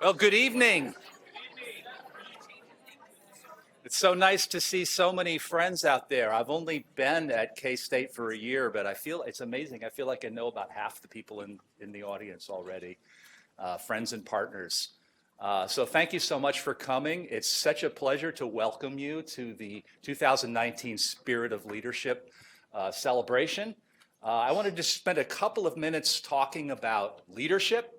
Well, good evening. It's so nice to see so many friends out there. I've only been at K-State for a year, but I feel it's amazing. I feel like I know about half the people in the audience already, friends and partners. So thank you so much for coming. It's such a pleasure to welcome you to the 2019 Spirit of Leadership celebration. I wanted to spend a couple of minutes talking about leadership,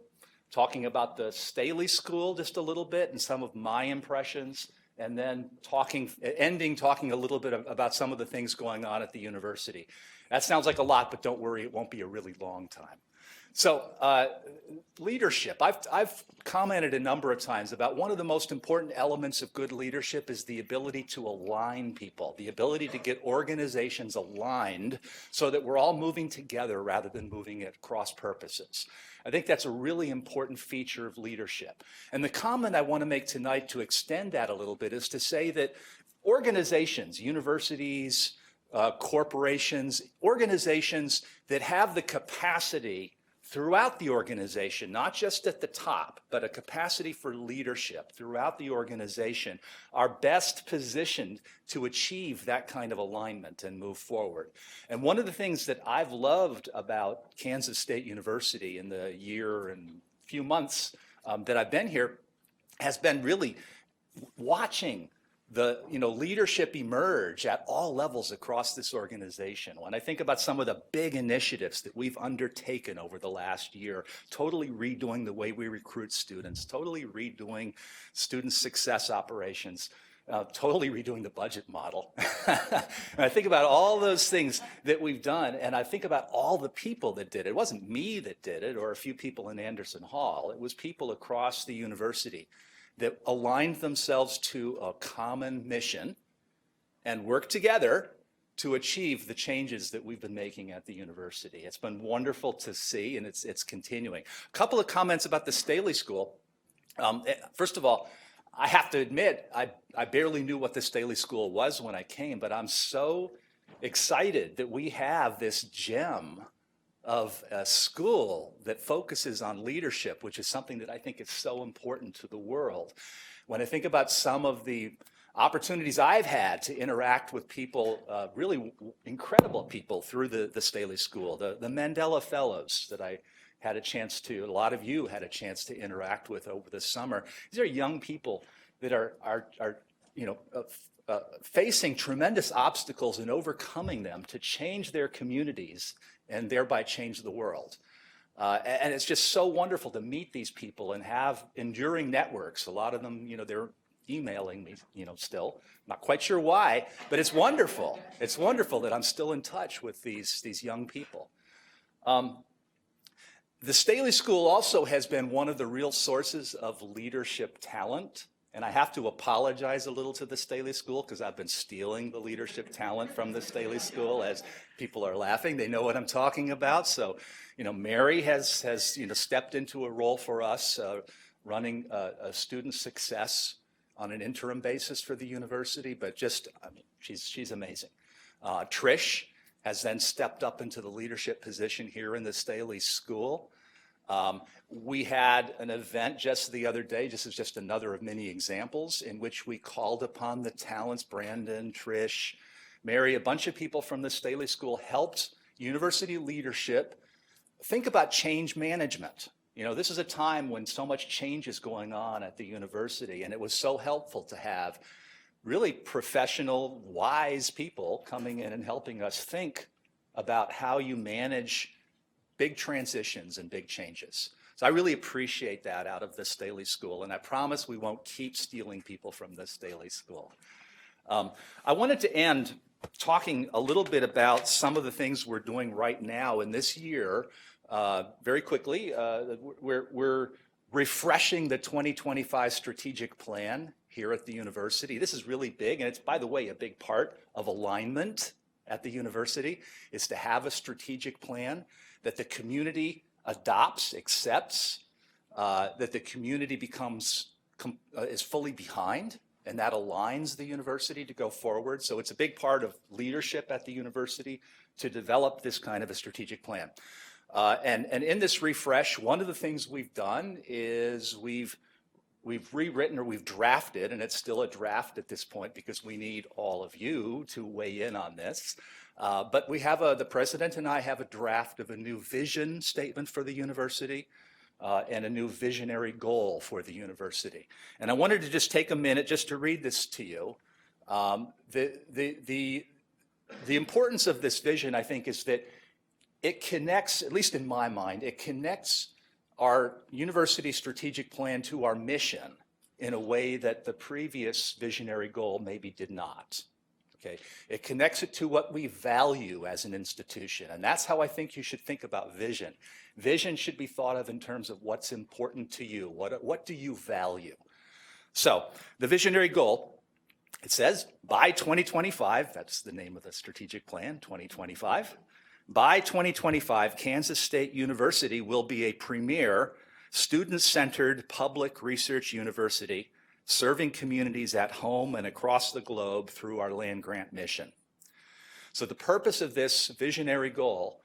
talking about the Staley School just a little bit and some of my impressions, and then talking a little bit about some of the things going on at the university. That sounds like a lot, but don't worry, it won't be a really long time. So leadership, I've commented a number of times about one of the most important elements of good leadership is the ability to align people, the ability to get organizations aligned so that we're all moving together rather than moving at cross purposes. I think that's a really important feature of leadership. And the comment I want to make tonight to extend that a little bit is to say that organizations, universities, corporations, organizations that have the capacity throughout the organization, not just at the top, but a capacity for leadership throughout the organization, are best positioned to achieve that kind of alignment and move forward. And one of the things that I've loved about Kansas State University in the year and few months that I've been here has been really watching the leadership emerge at all levels across this organization. When I think about some of the big initiatives that we've undertaken over the last year, totally redoing the way we recruit students, totally redoing student success operations, totally redoing the budget model. And I think about all those things that we've done, and I think about all the people that did it. It wasn't me that did it or a few people in Anderson Hall. It was people across the university that aligned themselves to a common mission and worked together to achieve the changes that we've been making at the university. It's been wonderful to see, and it's continuing. A couple of comments about the Staley School. First of all, I have to admit, I barely knew what the Staley School was when I came, but I'm so excited that we have this gem of a school that focuses on leadership, which is something that I think is so important to the world. When I think about some of the opportunities I've had to interact with people, really incredible people through the Staley School, the Mandela Fellows that I had a chance to, a lot of you had a chance to interact with over the summer. These are young people that are facing tremendous obstacles and overcoming them to change their communities and thereby change the world. And it's just so wonderful to meet these people and have enduring networks. A lot of them, they're emailing me, still. Not quite sure why, but it's wonderful. It's wonderful that I'm still in touch with these young people. The Staley School also has been one of the real sources of leadership talent. And I have to apologize a little to the Staley School because I've been stealing the leadership talent from the Staley School. As people are laughing, they know what I'm talking about. So, Mary has stepped into a role for us, running a student success on an interim basis for the university. But she's amazing. Trish has then stepped up into the leadership position here in the Staley School. We had an event just the other day, this is just another of many examples, in which we called upon the talents, Brandon, Trish, Mary, a bunch of people from the Staley School helped university leadership think about change management. This is a time when so much change is going on at the university, and it was so helpful to have really professional, wise people coming in and helping us think about how you manage big transitions and big changes. So I really appreciate that out of the Staley School, and I promise we won't keep stealing people from the Staley School. I wanted to end talking a little bit about some of the things we're doing right now in this year. Very quickly, we're refreshing the 2025 strategic plan here at the university. This is really big, and it's, by the way, a big part of alignment at the university is to have a strategic plan that the community adopts, accepts, that the community is fully behind, and that aligns the university to go forward. So it's a big part of leadership at the university to develop this kind of a strategic plan. And in this refresh, one of the things we've done is we've we've rewritten or we've drafted, and it's still a draft at this point because we need all of you to weigh in on this. But we have the president and I have a draft of a new vision statement for the university and a new visionary goal for the university. And I wanted to just take a minute just to read this to you. The importance of this vision, I think, is that it connects, at least in my mind, it connects our university strategic plan to our mission in a way that the previous visionary goal maybe did not. Okay. It connects it to what we value as an institution, and that's how I think you should think about vision. Vision should be thought of in terms of what's important to you. What do you value? So the visionary goal, it says by 2025, that's the name of the strategic plan, 2025. By 2025, Kansas State University will be a premier student-centered public research university serving communities at home and across the globe through our land-grant mission. So the purpose of this visionary goal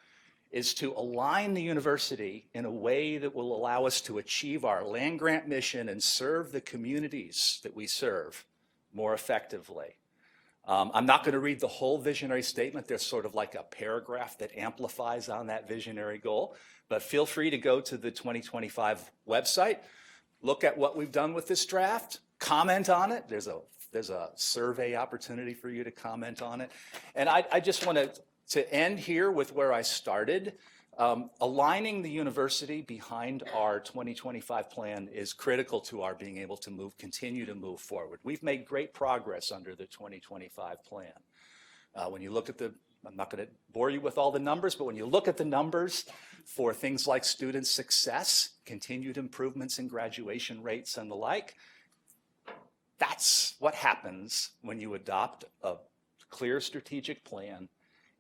is to align the university in a way that will allow us to achieve our land-grant mission and serve the communities that we serve more effectively. I'm not going to read the whole visionary statement. There's sort of like a paragraph that amplifies on that visionary goal, but feel free to go to the 2025 website, look at what we've done with this draft, comment on it. There's a survey opportunity for you to comment on it. And I just want to end here with where I started. Aligning the university behind our 2025 plan is critical to our being able to continue to move forward. We've made great progress under the 2025 plan. When you look at I'm not going to bore you with all the numbers, but when you look at the numbers for things like student success, continued improvements in graduation rates and the like, that's what happens when you adopt a clear strategic plan.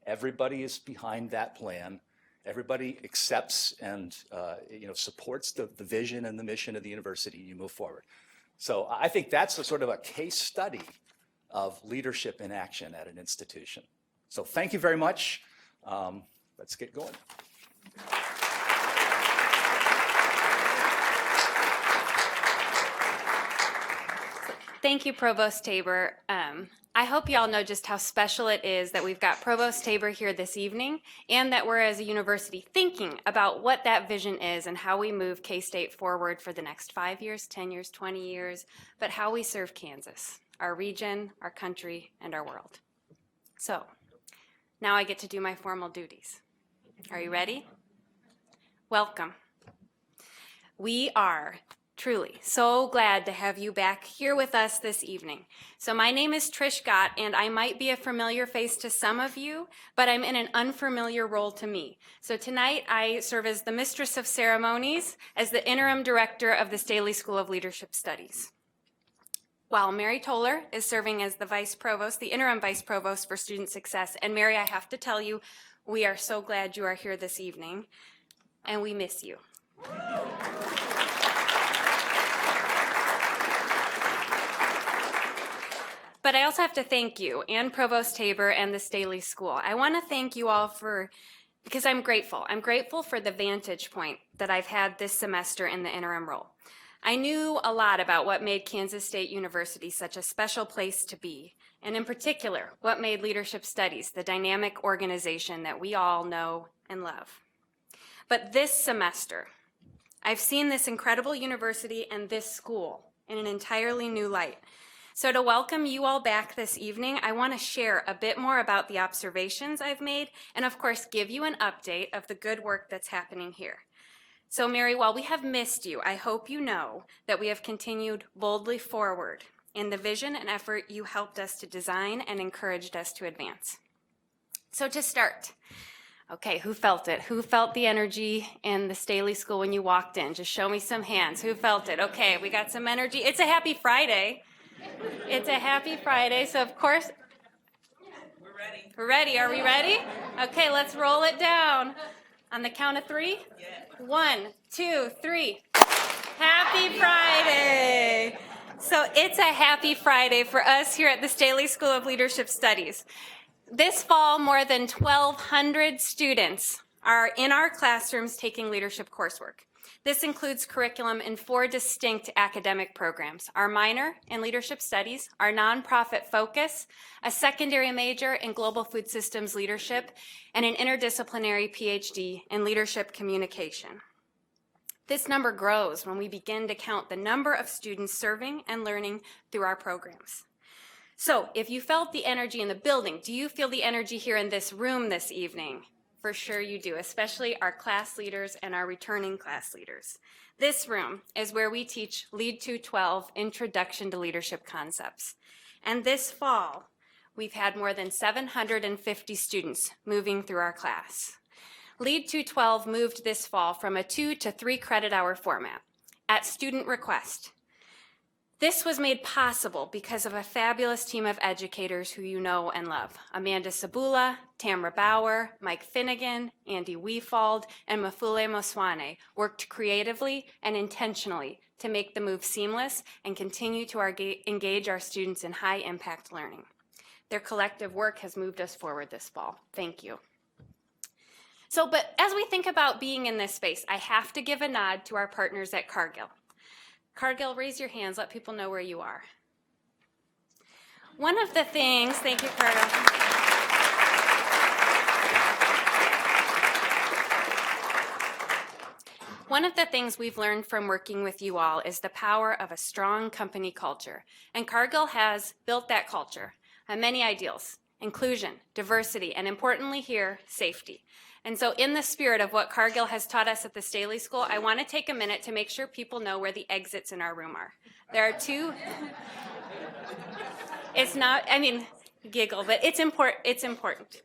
Everybody is behind that plan. Everybody accepts and supports the vision and the mission of the university. You move forward. So I think that's a sort of a case study of leadership in action at an institution. So thank you very much. Let's get going. Thank you, Provost Tabor. I hope you all know just how special it is that we've got Provost Tabor here this evening and that we're as a university thinking about what that vision is and how we move K-State forward for the next 5 years, 10 years, 20 years, but how we serve Kansas, our region, our country, and our world. So now I get to do my formal duties. Are you ready? Welcome. We are truly so glad to have you back here with us this evening. So my name is Trish Gott, and I might be a familiar face to some of you, but I'm in an unfamiliar role to me. So tonight I serve as the Mistress of Ceremonies, as the Interim Director of the Staley School of Leadership Studies, while Mary Toller is serving as the Vice Provost, the Interim Vice Provost for Student Success. And Mary, I have to tell you, we are so glad you are here this evening, and we miss you. But I also have to thank you and Provost Tabor and the Staley School. I want to thank you all because I'm grateful. I'm grateful for the vantage point that I've had this semester in the interim role. I knew a lot about what made Kansas State University such a special place to be, and in particular, what made Leadership Studies the dynamic organization that we all know and love. But this semester, I've seen this incredible university and this school in an entirely new light. So to welcome you all back this evening, I want to share a bit more about the observations I've made and, of course, give you an update of the good work that's happening here. So, Mary, while we have missed you, I hope you know that we have continued boldly forward in the vision and effort you helped us to design and encouraged us to advance. So to start, okay, who felt it? Who felt the energy in the Staley School when you walked in? Just show me some hands. Who felt it? Okay, we got some energy. It's a happy Friday. It's a happy Friday, so of course, we're ready. We're ready. Are we ready? Okay, let's roll it down. On the count of three? Yeah. 1, 2, 3. Happy Friday! So it's a happy Friday for us here at the Staley School of Leadership Studies. This fall, more than 1,200 students are in our classrooms taking leadership coursework. This includes curriculum in 4 distinct academic programs: our minor in leadership studies, our nonprofit focus, a secondary major in global food systems leadership, and an interdisciplinary PhD in leadership communication. This number grows when we begin to count the number of students serving and learning through our programs. So if you felt the energy in the building, do you feel the energy here in this room this evening? For sure you do, especially our class leaders and our returning class leaders. This room is where we teach Lead 212, Introduction to Leadership Concepts. And this fall, we've had more than 750 students moving through our class. Lead 212 moved this fall from a 2 to 3 credit hour format at student request. This was made possible because of a fabulous team of educators who you know and love. Amanda Sabula, Tamra Bauer, Mike Finnegan, Andy Weefald, and Mafule Moswane worked creatively and intentionally to make the move seamless and continue to engage our students in high-impact learning. Their collective work has moved us forward this fall. Thank you. But as we think about being in this space, I have to give a nod to our partners at Cargill. Cargill, raise your hands, let people know where you are. One of the things, thank you, Cargill. One of the things we've learned from working with you all is the power of a strong company culture. And Cargill has built that culture on many ideals: inclusion, diversity, and importantly here, safety. And so in the spirit of what Cargill has taught us at the Staley School, I want to take a minute to make sure people know where the exits in our room are. There are 2. It's not, giggle, but it's important.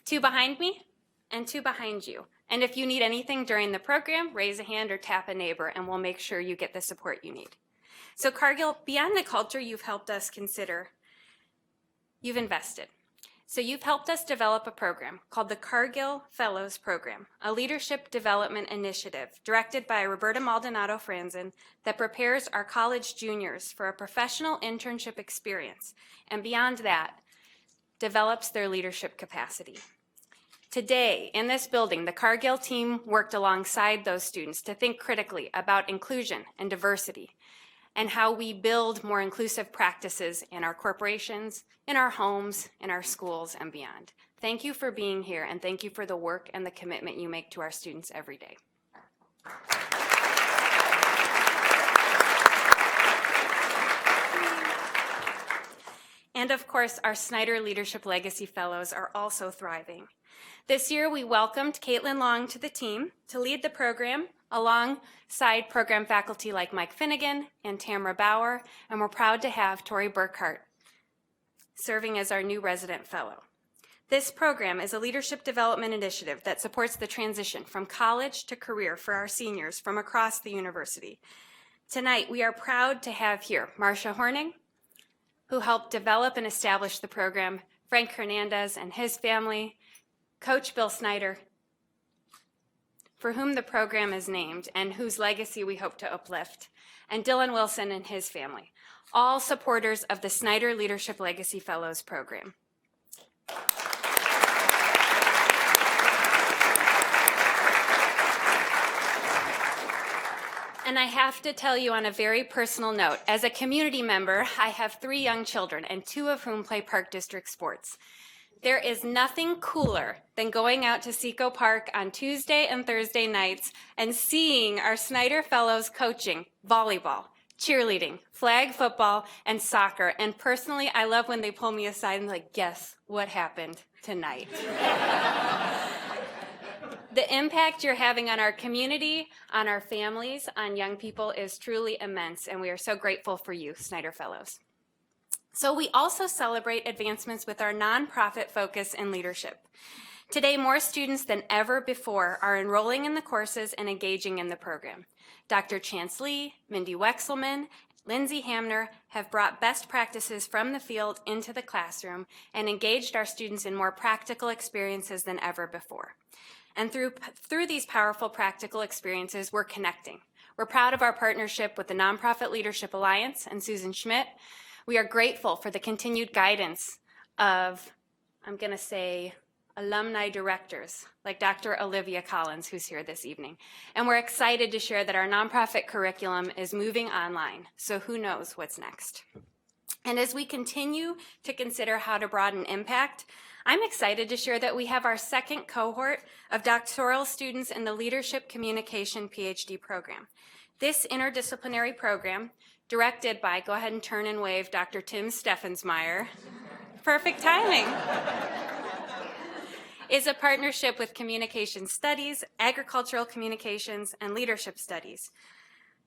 2 behind me and 2 behind you. And if you need anything during the program, raise a hand or tap a neighbor and we'll make sure you get the support you need. So Cargill, beyond the culture you've helped us consider, you've invested. So you've helped us develop a program called the Cargill Fellows Program, a leadership development initiative directed by Roberta Maldonado Franzen that prepares our college juniors for a professional internship experience, and beyond that, develops their leadership capacity. Today, in this building, the Cargill team worked alongside those students to think critically about inclusion and diversity, and how we build more inclusive practices in our corporations, in our homes, in our schools, and beyond. Thank you for being here, and thank you for the work and the commitment you make to our students every day. And of course, our Snyder Leadership Legacy Fellows are also thriving. This year, we welcomed Caitlin Long to the team to lead the program alongside program faculty like Mike Finnegan and Tamra Bauer, and we're proud to have Tori Burkhart serving as our new resident fellow. This program is a leadership development initiative that supports the transition from college to career for our seniors from across the university. Tonight, we are proud to have here Marcia Horning, who helped develop and establish the program, Frank Hernandez and his family, Coach Bill Snyder, for whom the program is named and whose legacy we hope to uplift, and Dylan Wilson and his family, all supporters of the Snyder Leadership Legacy Fellows program. And I have to tell you on a very personal note, as a community member, I have 3 young children, and 2 of whom play Park District sports. There is nothing cooler than going out to Seco Park on Tuesday and Thursday nights and seeing our Snyder Fellows coaching volleyball, cheerleading, flag football, and soccer. And personally, I love when they pull me aside and like, guess what happened tonight? The impact you're having on our community, on our families, on young people is truly immense, and we are so grateful for you, Snyder Fellows. So we also celebrate advancements with our nonprofit focus and leadership. Today, more students than ever before are enrolling in the courses and engaging in the program. Dr. Chance Lee, Mindy Wexelman, Lindsay Hamner have brought best practices from the field into the classroom and engaged our students in more practical experiences than ever before. And through these powerful practical experiences, we're connecting. We're proud of our partnership with the Nonprofit Leadership Alliance and Susan Schmidt. We are grateful for the continued guidance of, I'm going to say, alumni directors, like Dr. Olivia Collins, who's here this evening. And we're excited to share that our nonprofit curriculum is moving online, so who knows what's next. And as we continue to consider how to broaden impact, I'm excited to share that we have our second cohort of doctoral students in the Leadership Communication PhD program. This interdisciplinary program, directed by, go ahead and turn and wave, Dr. Tim Steffensmeyer, perfect timing, is a partnership with Communication Studies, Agricultural Communications, and Leadership Studies,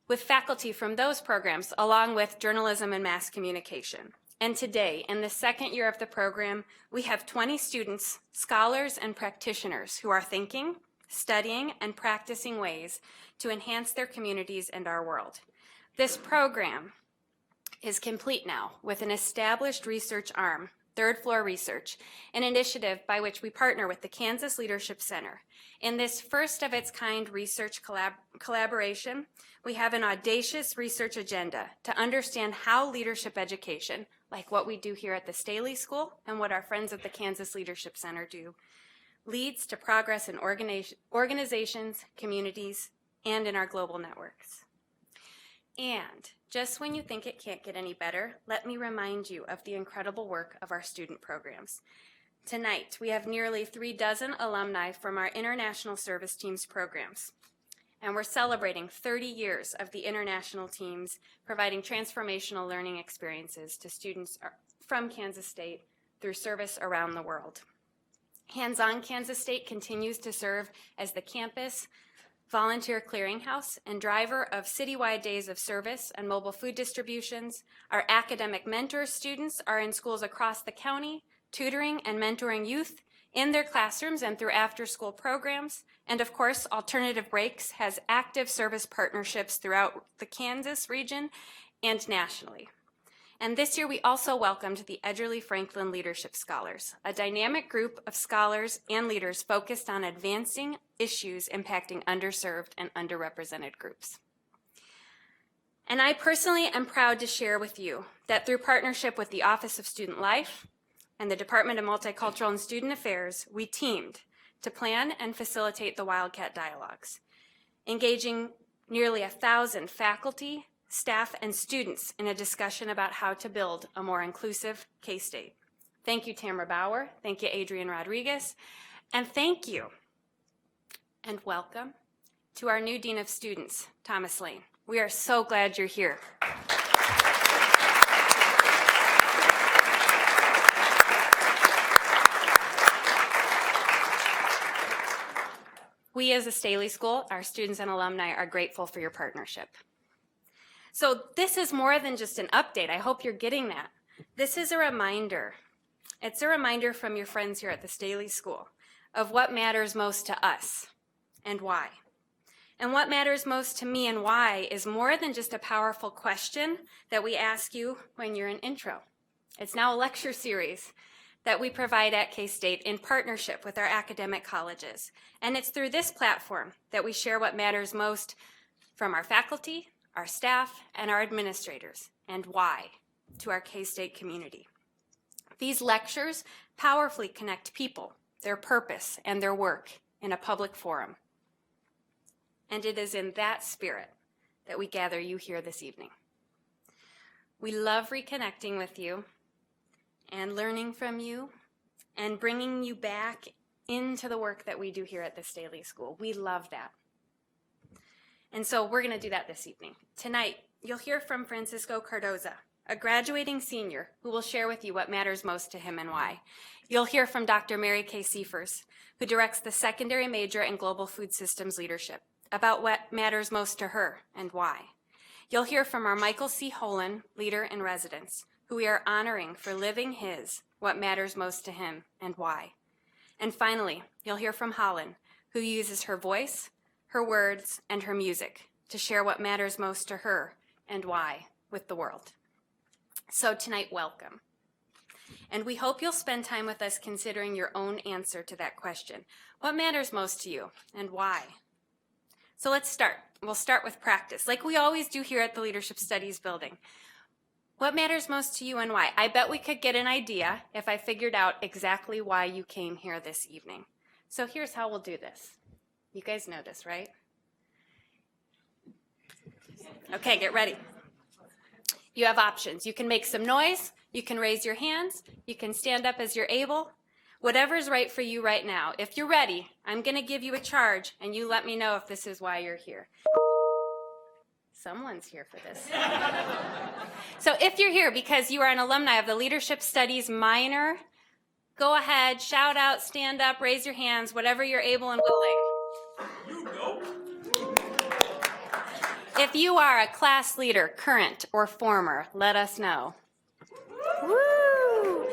with faculty from those programs, along with Journalism and Mass Communication. And today, in the second year of the program, we have 20 students, scholars, and practitioners who are thinking, studying, and practicing ways to enhance their communities and our world. This program is complete now with an established research arm, Third Floor Research, an initiative by which we partner with the Kansas Leadership Center. In this first of its kind research collaboration, we have an audacious research agenda to understand how leadership education, like what we do here at the Staley School and what our friends at the Kansas Leadership Center do, leads to progress in organizations, communities, and in our global networks. And just when you think it can't get any better, let me remind you of the incredible work of our student programs. Tonight, we have nearly 36 alumni from our International Service Teams programs. And we're celebrating 30 years of the international teams providing transformational learning experiences to students from Kansas State through service around the world. Hands-On Kansas State continues to serve as the campus volunteer clearinghouse and driver of citywide days of service and mobile food distributions. Our academic mentor students are in schools across the county, tutoring and mentoring youth in their classrooms and through after-school programs. And of course, Alternative Breaks has active service partnerships throughout the Kansas region and nationally. And this year, we also welcomed the Edgerly Franklin Leadership Scholars, a dynamic group of scholars and leaders focused on advancing issues impacting underserved and underrepresented groups. And I personally am proud to share with you that through partnership with the Office of Student Life and the Department of Multicultural and Student Affairs, we teamed to plan and facilitate the Wildcat Dialogues, engaging nearly 1,000 faculty, staff, and students in a discussion about how to build a more inclusive K-State. Thank you, Tamara Bauer. Thank you, Adrian Rodriguez. And thank you and welcome to our new Dean of Students, Thomas Lane. We are so glad you're here. We as a Staley School, our students and alumni, are grateful for your partnership. So this is more than just an update. I hope you're getting that. This is a reminder. It's a reminder from your friends here at the Staley School of what matters most to us and why. And what matters most to me and why is more than just a powerful question that we ask you when you're in intro. It's now a lecture series that we provide at K-State in partnership with our academic colleges. And it's through this platform that we share what matters most from our faculty, our staff, and our administrators, and why to our K-State community. These lectures powerfully connect people, their purpose, and their work in a public forum. And it is in that spirit that we gather you here this evening. We love reconnecting with you and learning from you and bringing you back into the work that we do here at the Staley School. We love that. And so we're going to do that this evening. Tonight, you'll hear from Francisco Cardoza, a graduating senior who will share with you what matters most to him and why. You'll hear from Dr. Mary Kay Seifers, who directs the secondary major in global food systems leadership, about what matters most to her and why. You'll hear from our Michael C. Holen, leader in residence, who we are honoring for living his what matters most to him and why. And finally, you'll hear from Holland, who uses her voice, her words, and her music to share what matters most to her and why with the world. So tonight, welcome. And we hope you'll spend time with us considering your own answer to that question. What matters most to you and why? So let's start. We'll start with practice, like we always do here at the Leadership Studies building. What matters most to you and why? I bet we could get an idea if I figured out exactly why you came here this evening. So here's how we'll do this. You guys know this, right? Okay, get ready. You have options. You can make some noise, you can raise your hands, you can stand up as you're able. Whatever's right for you right now. If you're ready, I'm going to give you a charge, and you let me know if this is why you're here. Someone's here for this. So if you're here because you are an alumni of the Leadership Studies minor, go ahead, shout out, stand up, raise your hands, whatever you're able and willing. If you are a class leader, current or former, let us know. Woo!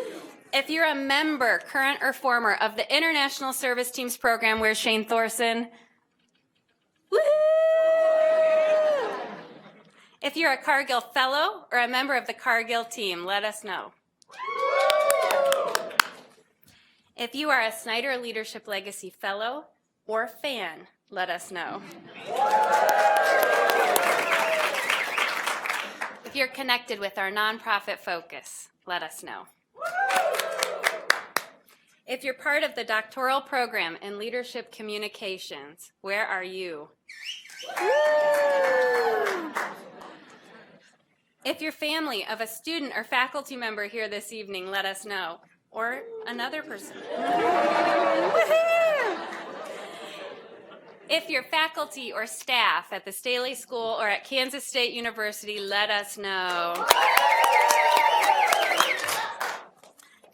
If you're a member, current or former, of the International Service Teams program, where's Shane Thorson? Woo! If you're a Cargill Fellow or a member of the Cargill team, let us know. If you are a Snyder Leadership Legacy Fellow or fan, let us know. If you're connected with our nonprofit focus, let us know. If you're part of the doctoral program in leadership communications, where are you? If you're family of a student or faculty member here this evening, let us know. Or another person. If you're faculty or staff at the Staley School or at Kansas State University, let us know.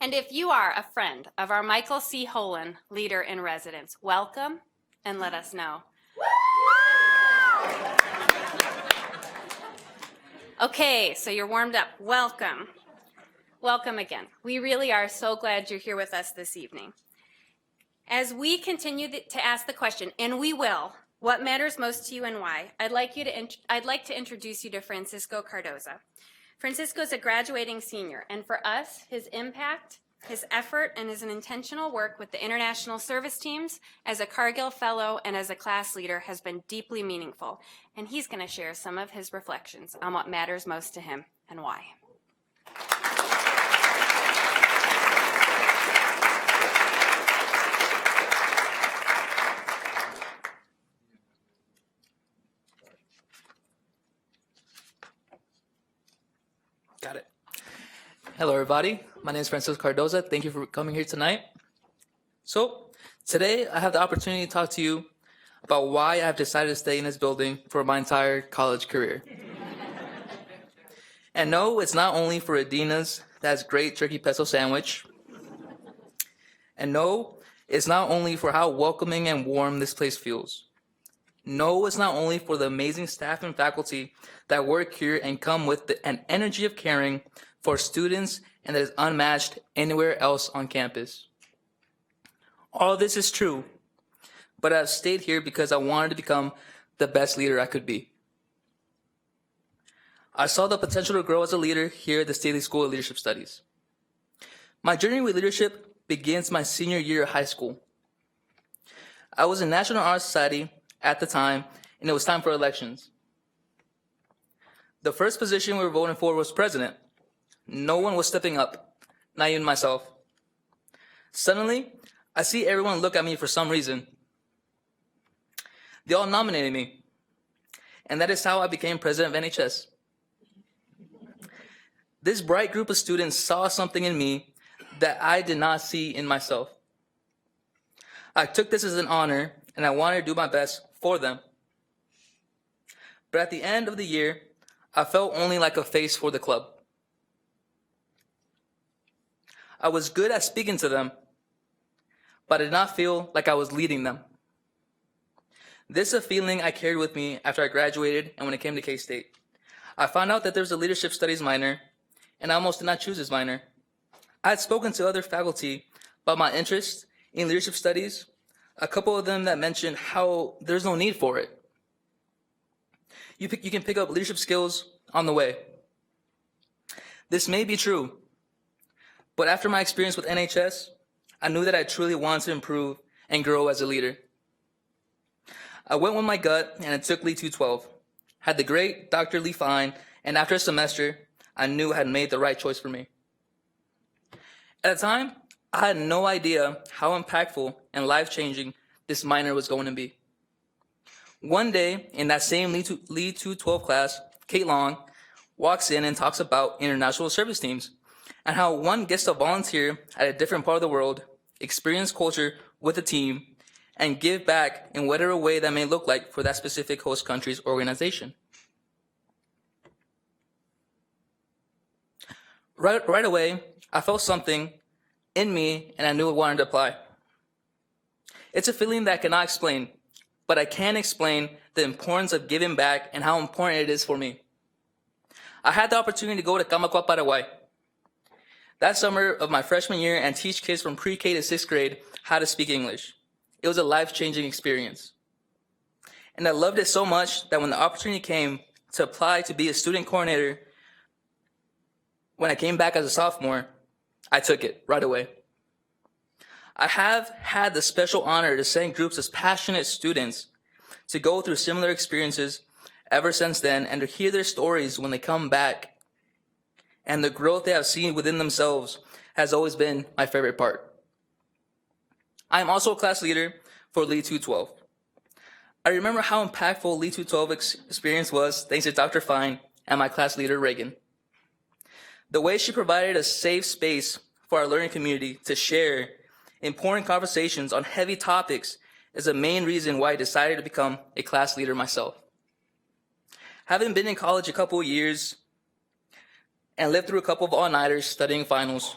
And if you are a friend of our Michael C. Holen, Leader in Residence, welcome and let us know. Okay, so you're warmed up. Welcome. Welcome again. We really are so glad you're here with us this evening. As we continue to ask the question, and we will, what matters most to you and why, I'd like to introduce you to Francisco Cardoza. Francisco is a graduating senior, and for us, his impact, his effort, and his intentional work with the international service teams as a Cargill Fellow and as a class leader has been deeply meaningful, and he's going to share some of his reflections on what matters most to him and why. Got it. Hello, everybody. My name is Francisco Cardoza. Thank you for coming here tonight. So, today I have the opportunity to talk to you about why I have decided to stay in this building for my entire college career. And no, it's not only for Adina's that's great turkey pesto sandwich. And no, it's not only for how welcoming and warm this place feels. No, it's not only for the amazing staff and faculty that work here and come with an energy of caring for students and that is unmatched anywhere else on campus. All this is true, but I've stayed here because I wanted to become the best leader I could be. I saw the potential to grow as a leader here at the Staley School of Leadership Studies. My journey with leadership begins my senior year of high school. I was in National Honor Society at the time, and it was time for elections. The first position we were voting for was president. No one was stepping up, not even myself. Suddenly, I see everyone look at me for some reason. They all nominated me, and that is how I became president of NHS. This bright group of students saw something in me that I did not see in myself. I took this as an honor, and I wanted to do my best for them. But at the end of the year, I felt only like a face for the club. I was good at speaking to them, but I did not feel like I was leading them. This is a feeling I carried with me after I graduated and when it came to K-State. I found out that there was a leadership studies minor, and I almost did not choose this minor. I had spoken to other faculty about my interest in leadership studies, a couple of them that mentioned how there's no need for it. You can pick up leadership skills on the way. This may be true, but after my experience with NHS, I knew that I truly wanted to improve and grow as a leader. I went with my gut, and it took Lee 212. Had the great Dr. Lee Fine, and after a semester, I knew had made the right choice for me. At the time, I had no idea how impactful and life-changing this minor was going to be. One day, in that same Lead 212 class, Kate Long walks in and talks about international service teams and how one gets to volunteer at a different part of the world, experience culture with a team, and give back in whatever way that may look like for that specific host country's organization. Right away, I felt something in me and I knew I wanted to apply. It's a feeling that I cannot explain, but I can explain the importance of giving back and how important it is for me. I had the opportunity to go to Camacua, Paraguay that summer of my freshman year and teach kids from pre-K to 6th grade how to speak English. It was a life-changing experience. And I loved it so much that when the opportunity came to apply to be a student coordinator, when I came back as a sophomore, I took it right away. I have had the special honor to send groups of passionate students to go through similar experiences ever since then and to hear their stories when they come back. And the growth they have seen within themselves has always been my favorite part. I am also a class leader for Lead 212. I remember how impactful Lead 212 experience was thanks to Dr. Fine and my class leader, Reagan. The way she provided a safe space for our learning community to share important conversations on heavy topics is the main reason why I decided to become a class leader myself. Having been in college a couple of years and lived through a couple of all-nighters studying finals,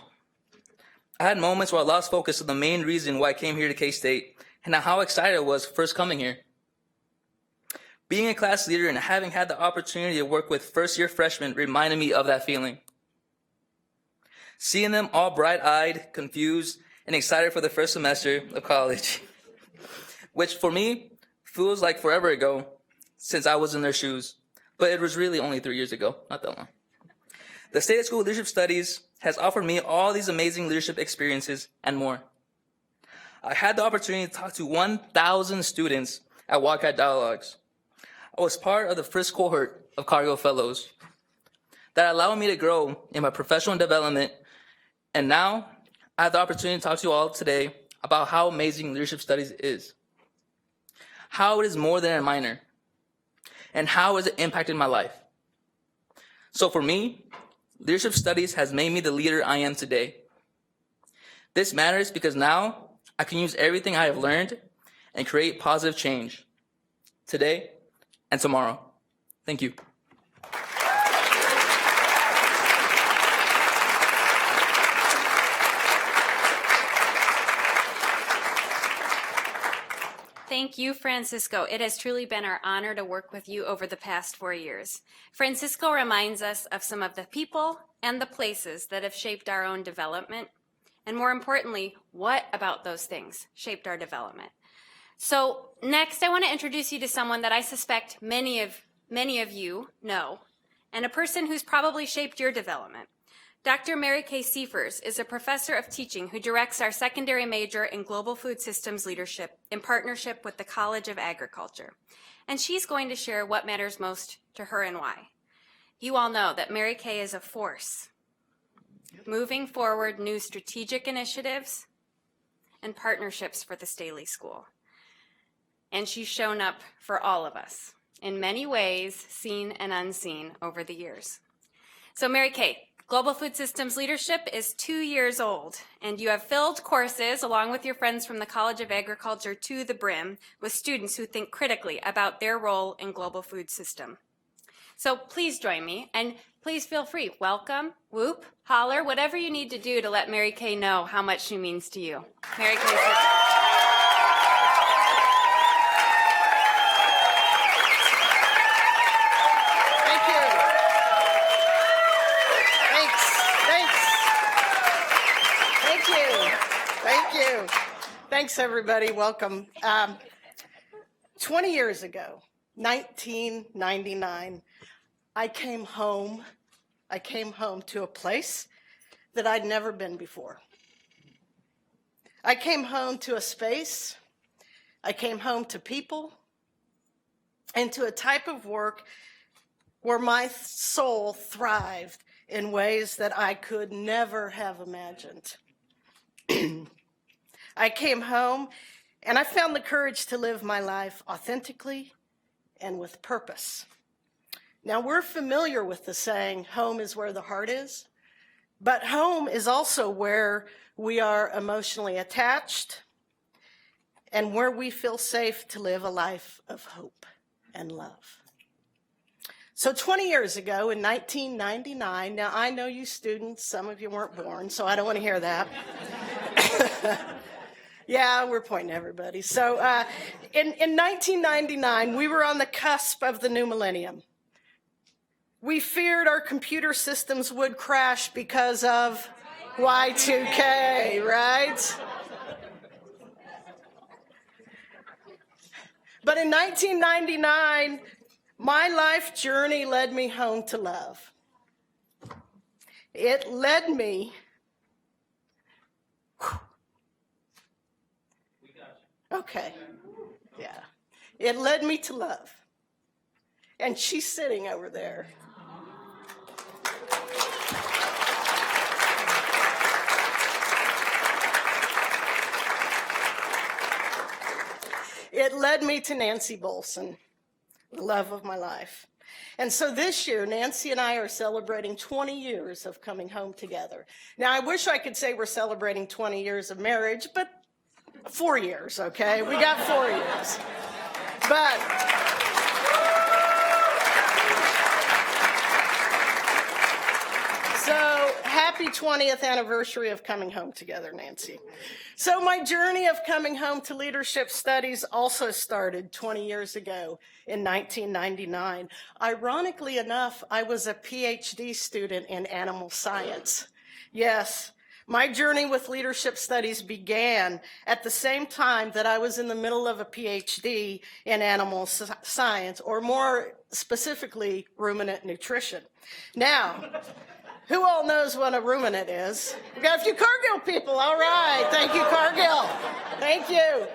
I had moments where I lost focus on the main reason why I came here to K-State and how excited I was first coming here. Being a class leader and having had the opportunity to work with first-year freshmen reminded me of that feeling. Seeing them all bright-eyed, confused, and excited for the first semester of college, which for me feels like forever ago since I was in their shoes, but it was really only 3 years ago, not that long. The State of School Leadership Studies has offered me all these amazing leadership experiences and more. I had the opportunity to talk to 1,000 students at Wildcat Dialogues. I was part of the first cohort of Cargill Fellows that allowed me to grow in my professional development, and now I have the opportunity to talk to you all today about how amazing leadership studies is, how it is more than a minor, and how has it impacted my life. So for me, leadership studies has made me the leader I am today. This matters because now I can use everything I have learned and create positive change today and tomorrow. Thank you. Thank you, Francisco. It has truly been our honor to work with you over the past 4 years. Francisco reminds us of some of the people and the places that have shaped our own development, and more importantly, what about those things shaped our development. So next, I want to introduce you to someone that I suspect many of you know, and a person who's probably shaped your development. Dr. Mary Kay Seifers is a professor of teaching who directs our secondary major in global food systems leadership in partnership with the College of Agriculture. And she's going to share what matters most to her and why. You all know that Mary Kay is a force, moving forward new strategic initiatives and partnerships for the Staley School. And she's shown up for all of us in many ways, seen and unseen over the years. So Mary Kay, Global Food Systems Leadership is 2 years old, and you have filled courses along with your friends from the College of Agriculture to the brim with students who think critically about their role in global food system. So please join me, and please feel free. Welcome, whoop, holler, whatever you need to do to let Mary Kay know how much she means to you. Mary Kay. Thanks, everybody. Welcome. 20 years ago, 1999, I came home to a place that I'd never been before. I came home to a space, I came home to people, and to a type of work where my soul thrived in ways that I could never have imagined. I came home and I found the courage to live my life authentically and with purpose. Now, we're familiar with the saying, home is where the heart is, but home is also where we are emotionally attached and where we feel safe to live a life of hope and love. So 20 years ago in 1999, now I know you students, some of you weren't born, so I don't want to hear that. Yeah, we're pointing at everybody. So in 1999, we were on the cusp of the new millennium. We feared our computer systems would crash because of Y2K, right? But in 1999, my life journey led me home to love. It led me. Okay. Yeah. It led me to love. And she's sitting over there. It led me to Nancy Bolson, the love of my life. And so this year, Nancy and I are celebrating 20 years of coming home together. Now, I wish I could say we're celebrating 20 years of marriage, but 4 years, okay? We got 4 years. But so happy 20th anniversary of coming home together, Nancy. So my journey of coming home to leadership studies also started 20 years ago in 1999. Ironically enough, I was a PhD student in animal science. Yes, my journey with leadership studies began at the same time that I was in the middle of a PhD in animal science, or more specifically, ruminant nutrition. Now, who all knows what a ruminant is? We got a few Cargill people. All right. Thank you, Cargill. Thank you.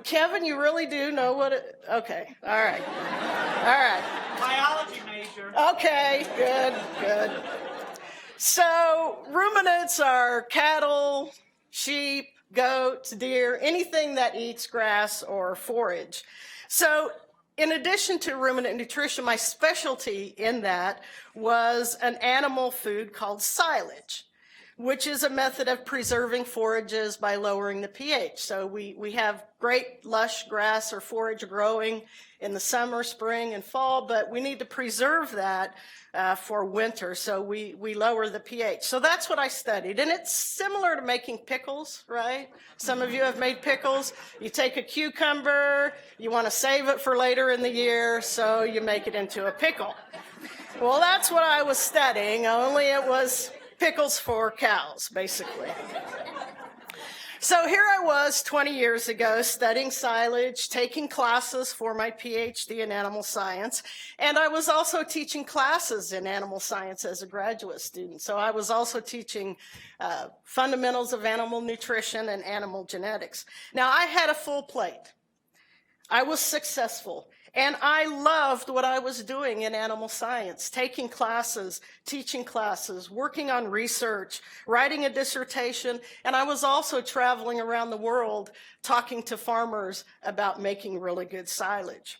Kevin, you really do know what it... Okay. All right. All right. Biology major. Okay. Good. Good. So ruminants are cattle, sheep, goats, deer, anything that eats grass or forage. So in addition to ruminant nutrition, my specialty in that was an animal food called silage, which is a method of preserving forages by lowering the pH. So we have great lush grass or forage growing in the summer, spring, and fall, but we need to preserve that for winter, so we lower the pH. So that's what I studied, and it's similar to making pickles, right? Some of you have made pickles. You take a cucumber, you want to save it for later in the year, so you make it into a pickle. Well, that's what I was studying, only it was pickles for cows, basically. So here I was 20 years ago studying silage, taking classes for my PhD in animal science, and I was also teaching classes in animal science as a graduate student. So I was also teaching fundamentals of animal nutrition and animal genetics. Now, I had a full plate. I was successful. And I loved what I was doing in animal science, taking classes, teaching classes, working on research, writing a dissertation, and I was also traveling around the world talking to farmers about making really good silage.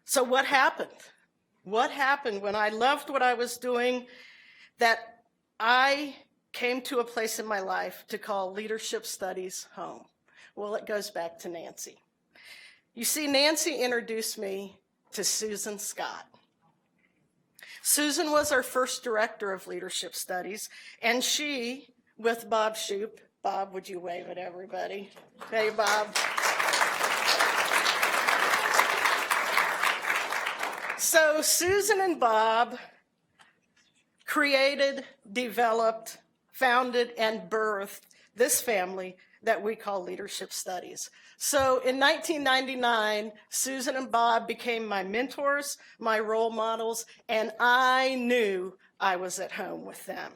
So what happened? What happened when I loved what I was doing that I came to a place in my life to call leadership studies home? Well, it goes back to Nancy. You see, Nancy introduced me to Susan Scott. Susan was our first director of leadership studies, and she, with Bob Shoup, Bob, would you wave at everybody? Hey, Bob. So Susan and Bob created, developed, founded, and birthed this family that we call leadership studies. So in 1999, Susan and Bob became my mentors, my role models, and I knew I was at home with them.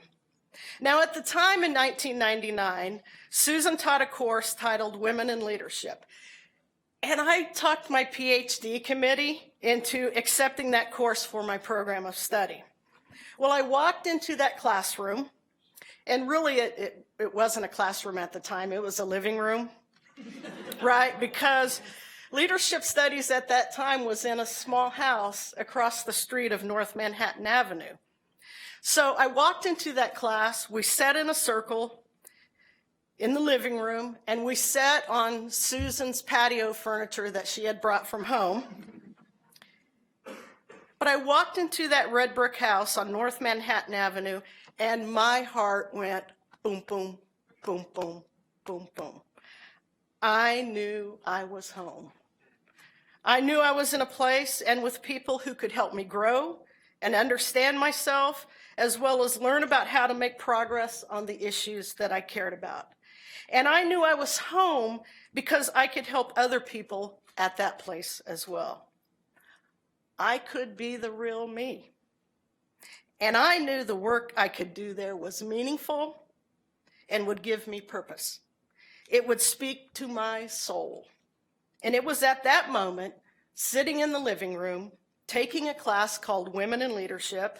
Now, at the time in 1999, Susan taught a course titled Women in Leadership. And I talked my PhD committee into accepting that course for my program of study. Well, I walked into that classroom, and really it wasn't a classroom at the time, it was a living room, right? Because leadership studies at that time was in a small house across the street of North Manhattan Avenue. So I walked into that class, we sat in a circle in the living room, and we sat on Susan's patio furniture that she had brought from home. But I walked into that red brick house on North Manhattan Avenue, and my heart went boom, boom, boom, boom, boom, boom. I knew I was home. I knew I was in a place and with people who could help me grow and understand myself, as well as learn about how to make progress on the issues that I cared about. And I knew I was home because I could help other people at that place as well. I could be the real me. And I knew the work I could do there was meaningful and would give me purpose. It would speak to my soul. And it was at that moment, sitting in the living room, taking a class called Women in Leadership,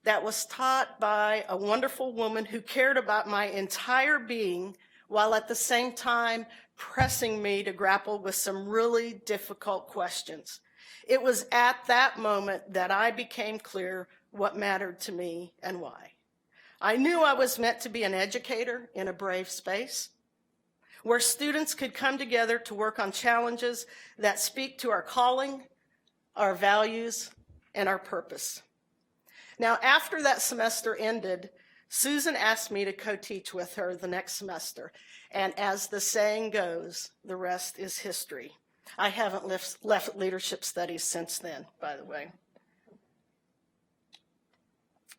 that was taught by a wonderful woman who cared about my entire being, while at the same time pressing me to grapple with some really difficult questions. It was at that moment that I became clear what mattered to me and why. I knew I was meant to be an educator in a brave space, where students could come together to work on challenges that speak to our calling, our values, and our purpose. Now, after that semester ended, Susan asked me to co-teach with her the next semester. And as the saying goes, the rest is history. I haven't left leadership studies since then, by the way.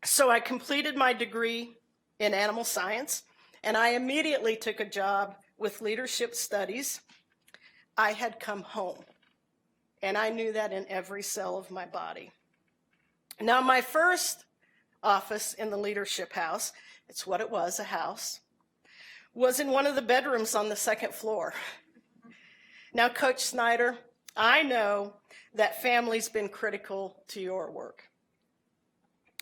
So I completed my degree in animal science, and I immediately took a job with leadership studies. I had come home, and I knew that in every cell of my body. Now, my first office in the leadership house, it's what it was, a house, was in one of the bedrooms on the second floor. Now, Coach Snyder, I know that family's been critical to your work.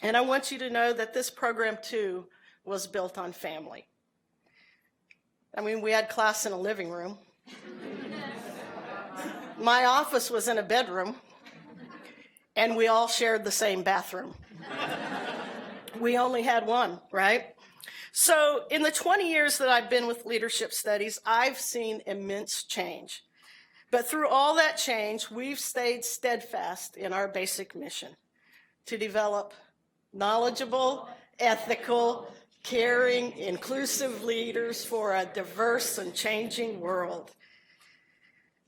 And I want you to know that this program, too, was built on family. I mean, we had class in a living room. My office was in a bedroom, and we all shared the same bathroom. We only had one, right? So in the 20 years that I've been with leadership studies, I've seen immense change. But through all that change, we've stayed steadfast in our basic mission to develop knowledgeable, ethical, caring, inclusive leaders for a diverse and changing world.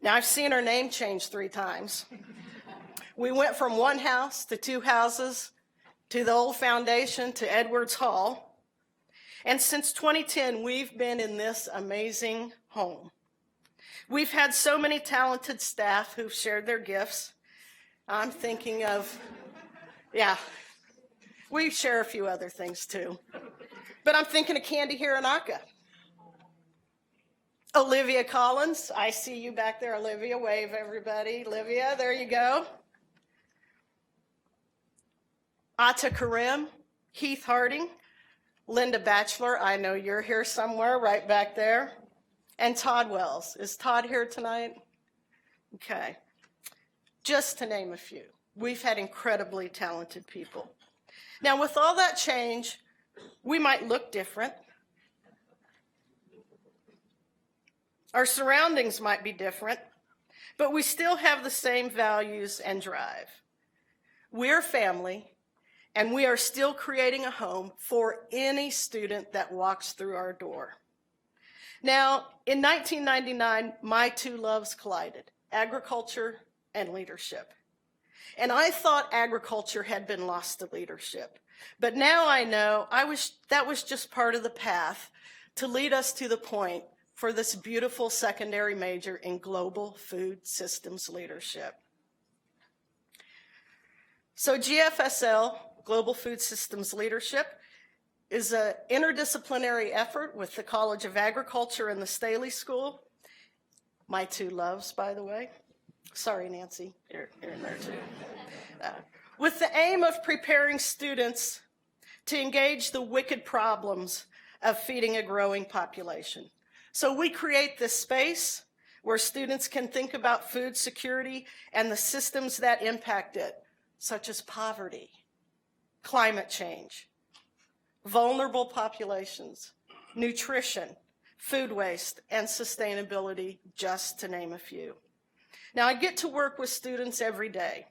Now, I've seen our name change 3 times. We went from one house to 2 houses, to the old foundation, to Edwards Hall. And since 2010, we've been in this amazing home. We've had so many talented staff who've shared their gifts. I'm thinking of, we share a few other things too. But I'm thinking of Candy Hiranaka. Olivia Collins, I see you back there, Olivia. Wave, everybody. Olivia, there you go. Ata Karim, Heath Harding, Linda Batchelor, I know you're here somewhere, right back there. And Todd Wells. Is Todd here tonight? Okay. Just to name a few. We've had incredibly talented people. Now, with all that change, we might look different. Our surroundings might be different, but we still have the same values and drive. We're family, and we are still creating a home for any student that walks through our door. Now, in 1999, my 2 loves collided, agriculture and leadership. And I thought agriculture had been lost to leadership. But now I know that was just part of the path to lead us to the point for this beautiful secondary major in global food systems leadership. So GFSL, Global Food Systems Leadership, is an interdisciplinary effort with the College of Agriculture and the Staley School. My 2 loves, by the way. Sorry, Nancy, you're in there too. with the aim of preparing students to engage the wicked problems of feeding a growing population. So we create this space where students can think about food security and the systems that impact it, such as poverty, climate change, vulnerable populations, nutrition, food waste, and sustainability, just to name a few. Now, I get to work with students every day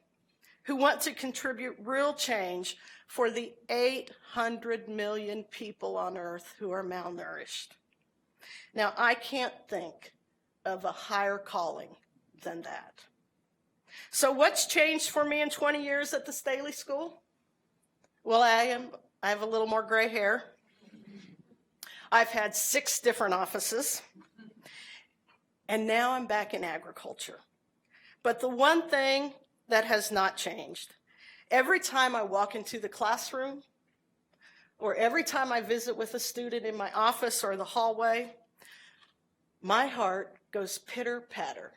who want to contribute real change for the 800 million people on Earth who are malnourished. Now, I can't think of a higher calling than that. So what's changed for me in 20 years at the Staley School? Well, I have a little more gray hair. I've had 6 different offices, and now I'm back in agriculture. But the one thing that has not changed, every time I walk into the classroom, or every time I visit with a student in my office or the hallway, my heart goes pitter-patter,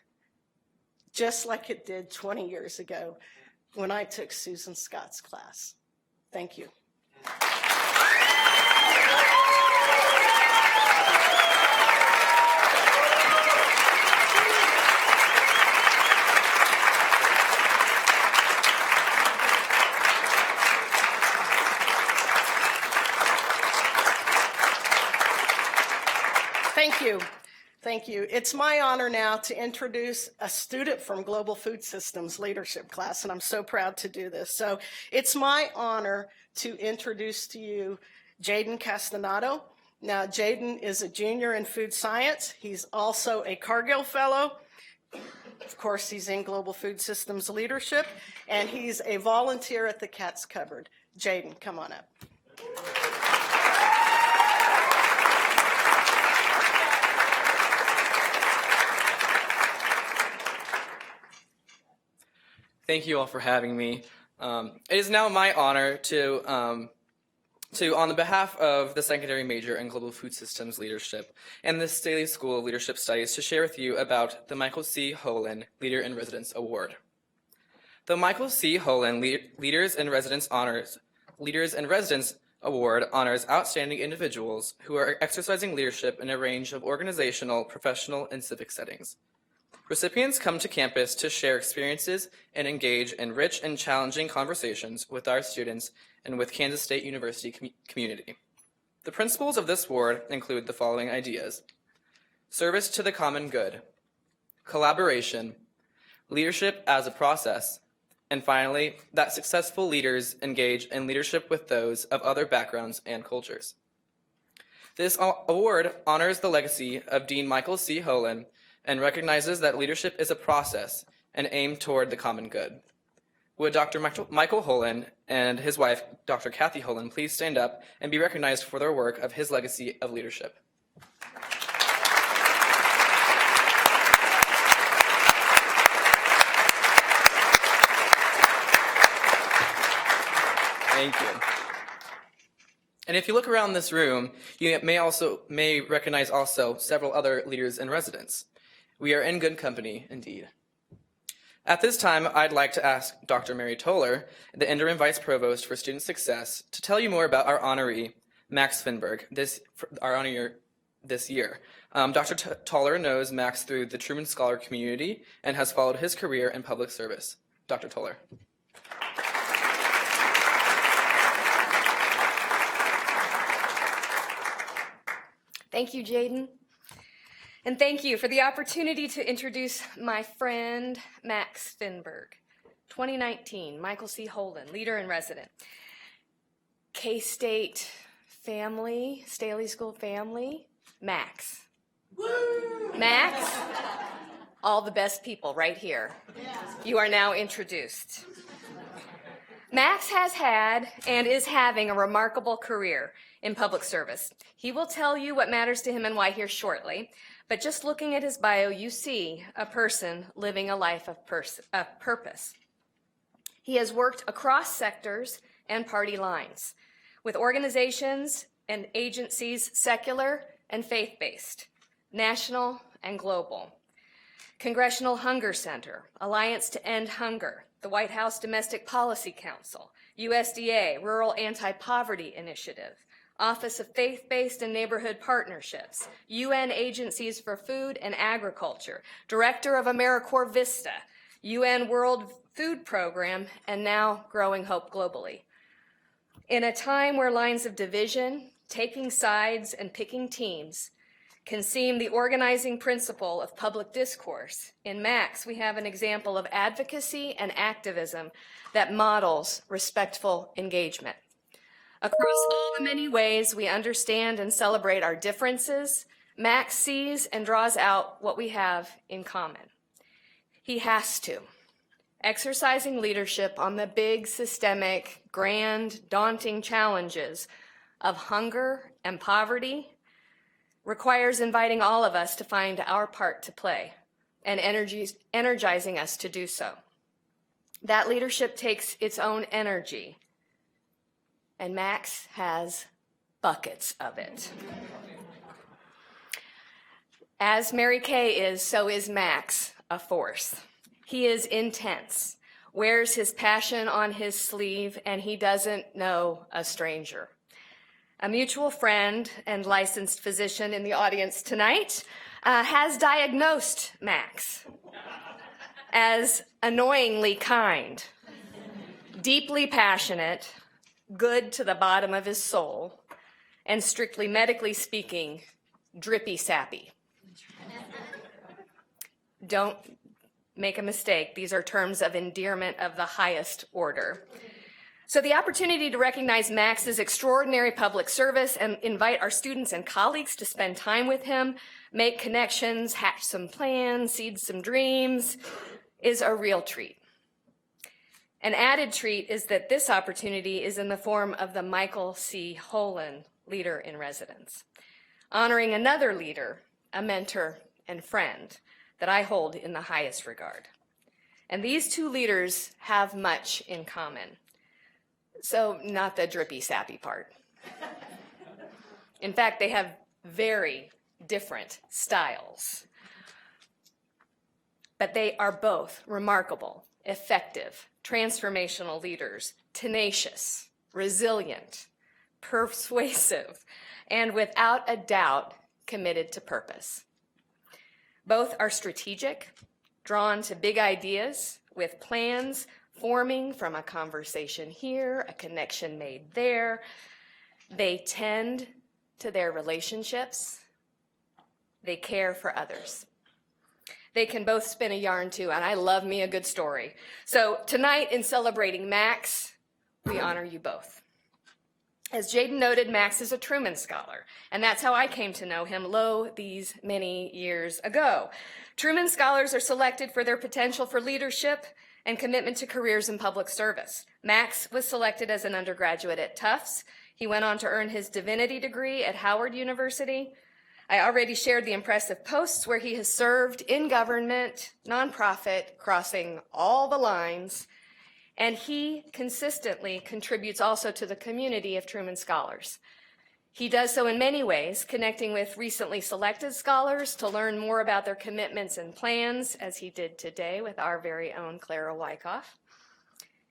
just like it did 20 years ago when I took Susan Scott's class. Thank you. Thank you. Thank you. It's my honor now to introduce a student from Global Food Systems leadership class, and I'm so proud to do this. So it's my honor to introduce to you Jaden Castanado. Now, Jaden is a junior in food science. He's also a Cargill Fellow. Of course, he's in Global Food Systems leadership, and he's a volunteer at the Cat's Cupboard. Jaden, come on up. Thank you all for having me. It is now my honor to, on the behalf of the secondary major in Global Food Systems Leadership and the Staley School of Leadership Studies, to share with you about the Michael C. Holen Leader in Residence Award. The Michael C. Holen Leaders in Residence Award honors outstanding individuals who are exercising leadership in a range of organizational, professional, and civic settings. Recipients come to campus to share experiences and engage in rich and challenging conversations with our students and with Kansas State University community. The principles of this award include the following ideas: service to the common good, collaboration, leadership as a process, and finally, that successful leaders engage in leadership with those of other backgrounds and cultures. This award honors the legacy of Dean Michael C. Holen and recognizes that leadership is a process and aimed toward the common good. Would Dr. Michael Holen and his wife, Dr. Kathy Holen, please stand up and be recognized for their work of his legacy of leadership? Thank you. And if you look around this room, you may recognize also several other leaders in residence. We are in good company, indeed. At this time, I'd like to ask Dr. Mary Toller, the Interim Vice Provost for Student Success, to tell you more about our honoree, Max Finberg, our honor this year. Dr. Toller knows Max through the Truman Scholar community and has followed his career in public service. Dr. Toller. Thank you, Jaden. And thank you for the opportunity to introduce my friend, Max Finberg. 2019, Michael C. Holen, Leader in Resident. K-State family, Staley School family, Max. Woo! Max, all the best people right here. You are now introduced. Max has had and is having a remarkable career in public service. He will tell you what matters to him and why here shortly, but just looking at his bio, you see a person living a life of purpose. He has worked across sectors and party lines with organizations and agencies, secular and faith-based, national and global. Congressional Hunger Center, Alliance to End Hunger, the White House Domestic Policy Council, USDA Rural Anti-Poverty Initiative, Office of Faith-Based and Neighborhood Partnerships, UN Agencies for Food and Agriculture, Director of AmeriCorps Vista, UN World Food Program, and now Growing Hope Globally. In a time where lines of division, taking sides, and picking teams can seem the organizing principle of public discourse, in Max we have an example of advocacy and activism that models respectful engagement. Across all the many ways we understand and celebrate our differences, Max sees and draws out what we have in common. He has to. Exercising leadership on the big, systemic, grand, daunting challenges of hunger and poverty requires inviting all of us to find our part to play and energizing us to do so. That leadership takes its own energy, and Max has buckets of it. As Mary Kay is, so is Max a force. He is intense, wears his passion on his sleeve, and he doesn't know a stranger. A mutual friend and licensed physician in the audience tonight has diagnosed Max as annoyingly kind, deeply passionate, good to the bottom of his soul, and strictly medically speaking, drippy sappy. Don't make a mistake. These are terms of endearment of the highest order. So the opportunity to recognize Max's extraordinary public service and invite our students and colleagues to spend time with him, make connections, hatch some plans, seed some dreams, is a real treat. An added treat is that this opportunity is in the form of the Michael C. Holen Leader in Residence, honoring another leader, a mentor and friend that I hold in the highest regard. And these two leaders have much in common. So not the drippy, sappy part. In fact, they have very different styles. But they are both remarkable, effective, transformational leaders, tenacious, resilient, persuasive, and without a doubt, committed to purpose. Both are strategic, drawn to big ideas, with plans forming from a conversation here, a connection made there. They tend to their relationships. They care for others. They can both spin a yarn too, and I love me a good story. So tonight, in celebrating Max, we honor you both. As Jaden noted, Max is a Truman Scholar, and that's how I came to know him, these many years ago. Truman Scholars are selected for their potential for leadership and commitment to careers in public service. Max was selected as an undergraduate at Tufts. He went on to earn his divinity degree at Howard University. I already shared the impressive posts where he has served in government, nonprofit, crossing all the lines, and he consistently contributes also to the community of Truman Scholars. He does so in many ways, connecting with recently selected scholars to learn more about their commitments and plans, as he did today with our very own Clara Wyckoff,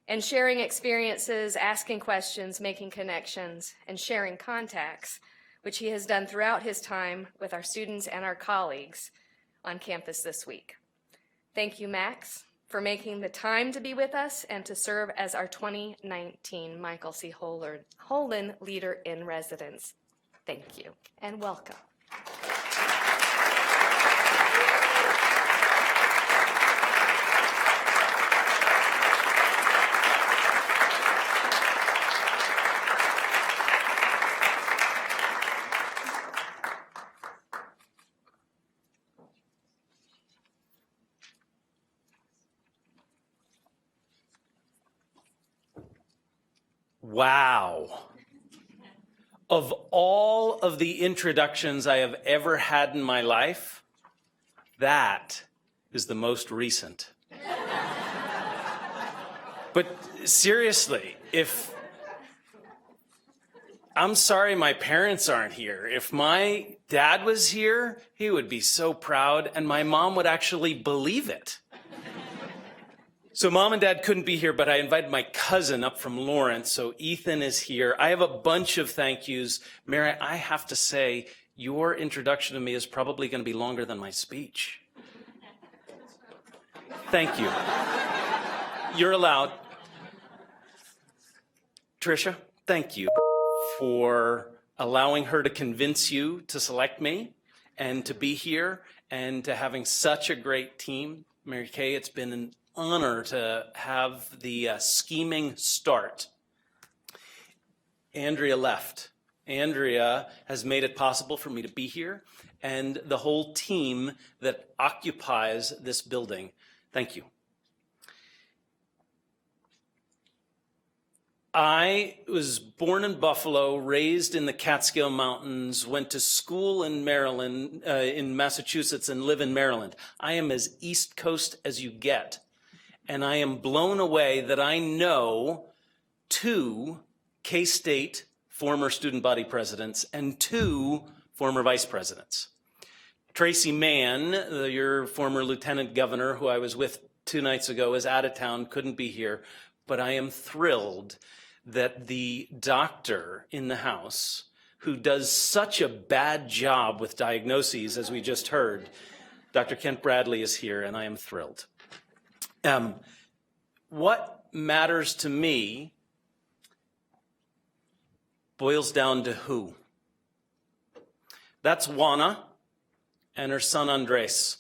and sharing experiences, asking questions, making connections, and sharing contacts, which he has done throughout his time with our students and our colleagues on campus this week. Thank you, Max, for making the time to be with us and to serve as our 2019 Michael C. Holen Leader in Residence. Thank you and welcome. Wow. Of all of the introductions I have ever had in my life, that is the most recent. But seriously, if I'm sorry my parents aren't here. If my dad was here, he would be so proud, and my mom would actually believe it. So mom and dad couldn't be here, but I invited my cousin up from Lawrence, so Ethan is here. I have a bunch of thank yous. Mary, I have to say, your introduction to me is probably going to be longer than my speech. Thank you. You're allowed. Tricia, thank you for allowing her to convince you to select me and to be here and to having such a great team. Mary Kay, it's been an honor to have the scheming start. Andrea left. Andrea has made it possible for me to be here and the whole team that occupies this building. Thank you. I was born in Buffalo, raised in the Catskill Mountains, went to school in Maryland, in Massachusetts, and live in Maryland. I am as East Coast as you get. And I am blown away that I know 2 K-State former student body presidents and 2 former vice presidents. Tracy Mann, your former lieutenant governor, who I was with 2 nights ago, is out of town, couldn't be here, but I am thrilled that the doctor in the House, who does such a bad job with diagnoses, as we just heard, Dr. Kent Bradley is here, and I am thrilled. What matters to me boils down to who? That's Juana and her son Andres.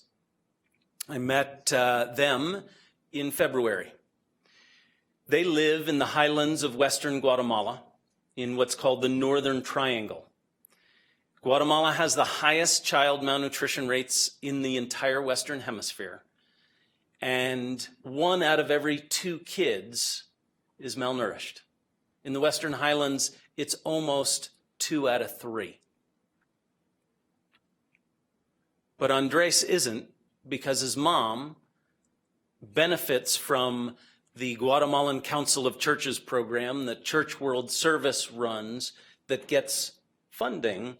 I met them in February. They live in the highlands of western Guatemala in what's called the Northern Triangle. Guatemala has the highest child malnutrition rates in the entire Western Hemisphere. And 1 out of every 2 kids is malnourished. In the Western Highlands, it's almost 2 out of 3. But Andres isn't, because his mom benefits from the Guatemalan Council of Churches program that Church World Service runs that gets funding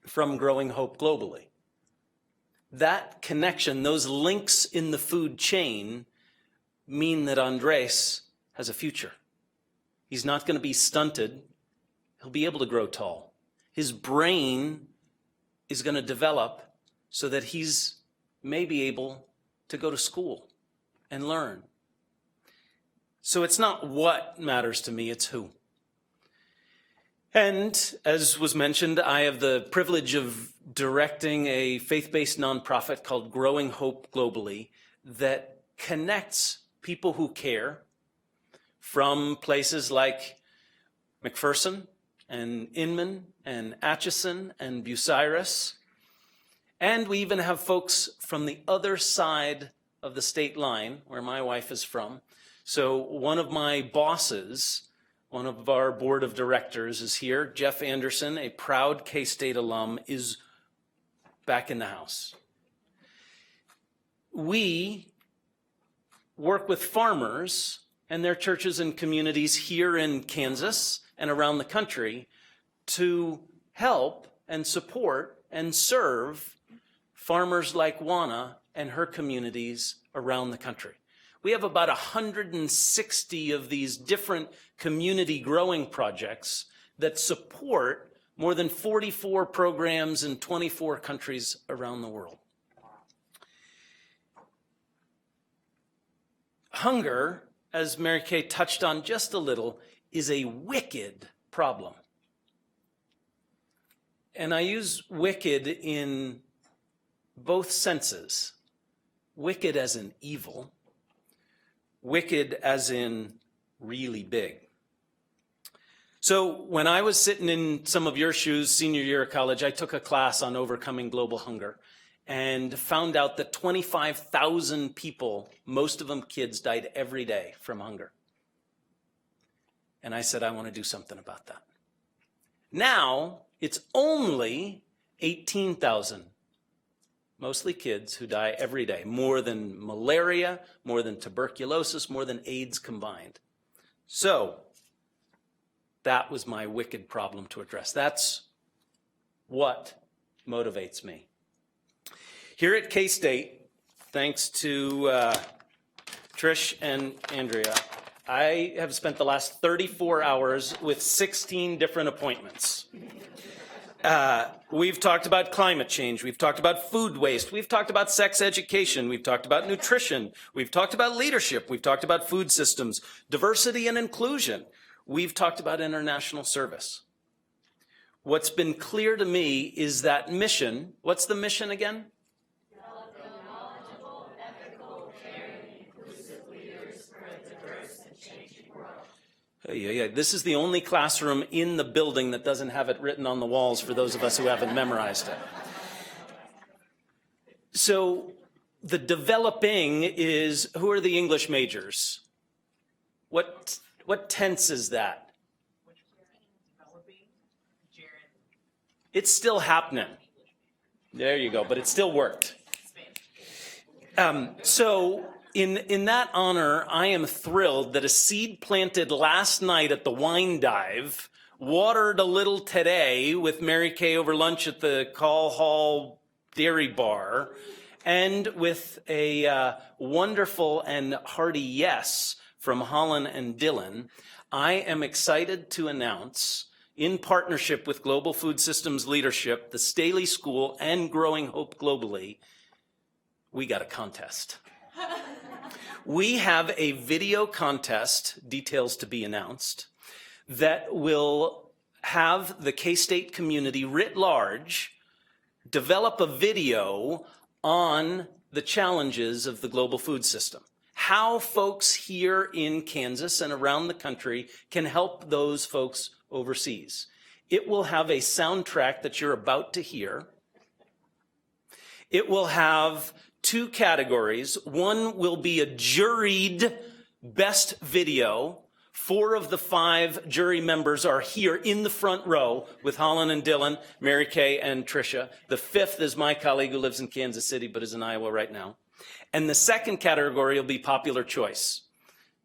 from Growing Hope globally. That connection, those links in the food chain, mean that Andres has a future. He's not going to be stunted. He'll be able to grow tall. His brain is going to develop so that he's maybe able to go to school and learn. So it's not what matters to me, it's who. And as was mentioned, I have the privilege of directing a faith-based nonprofit called Growing Hope Globally that connects people who care from places like McPherson and Inman and Atchison and Bucyrus. And we even have folks from the other side of the state line, where my wife is from. So one of my bosses, one of our board of directors is here. Jeff Anderson, a proud K-State alum, is back in the house. We work with farmers and their churches and communities here in Kansas and around the country to help and support and serve farmers like Juana and her communities around the country. We have about 160 of these different community growing projects that support more than 44 programs in 24 countries around the world. Hunger, as Mary Kay touched on just a little, is a wicked problem. And I use wicked in both senses. Wicked as in evil, wicked as in really big. So when I was sitting in some of your shoes, senior year of college, I took a class on overcoming global hunger and found out that 25,000 people, most of them kids, died every day from hunger. And I said, I want to do something about that. Now, it's only 18,000, mostly kids, who die every day, more than malaria, more than tuberculosis, more than AIDS combined. So, That was my wicked problem to address. That's what motivates me. Here at K-State, thanks to Trish and Andrea, I have spent the last 34 hours with 16 different appointments. We've talked about climate change. We've talked about food waste. We've talked about sex education. We've talked about nutrition. We've talked about leadership. We've talked about food systems, diversity and inclusion. We've talked about international service. What's been clear to me is that mission. What's the mission again? Yeah. This is the only classroom in the building that doesn't have it written on the walls for those of us who haven't memorized it. So the developing is, who are the English majors? What tense is that? It's still happening. There you go, but it still worked. So in that honor, I am thrilled that a seed planted last night at the wine dive, watered a little today with Mary Kay over lunch at the Call Hall Dairy Bar, and with a wonderful and hearty yes from Holland and Dylan, I am excited to announce, in partnership with Global Food Systems Leadership, the Staley School, and Growing Hope Globally, we got a contest. We have a video contest, details to be announced, that will have the K-State community writ large develop a video on the challenges of the global food system. How folks here in Kansas and around the country can help those folks overseas. It will have a soundtrack that you're about to hear. It will have 2 categories. One will be a juried best video. 4 of the 5 jury members are here in the front row with Holland and Dylan, Mary Kay and Tricia. The 5th is my colleague who lives in Kansas City but is in Iowa right now. And the second category will be popular choice.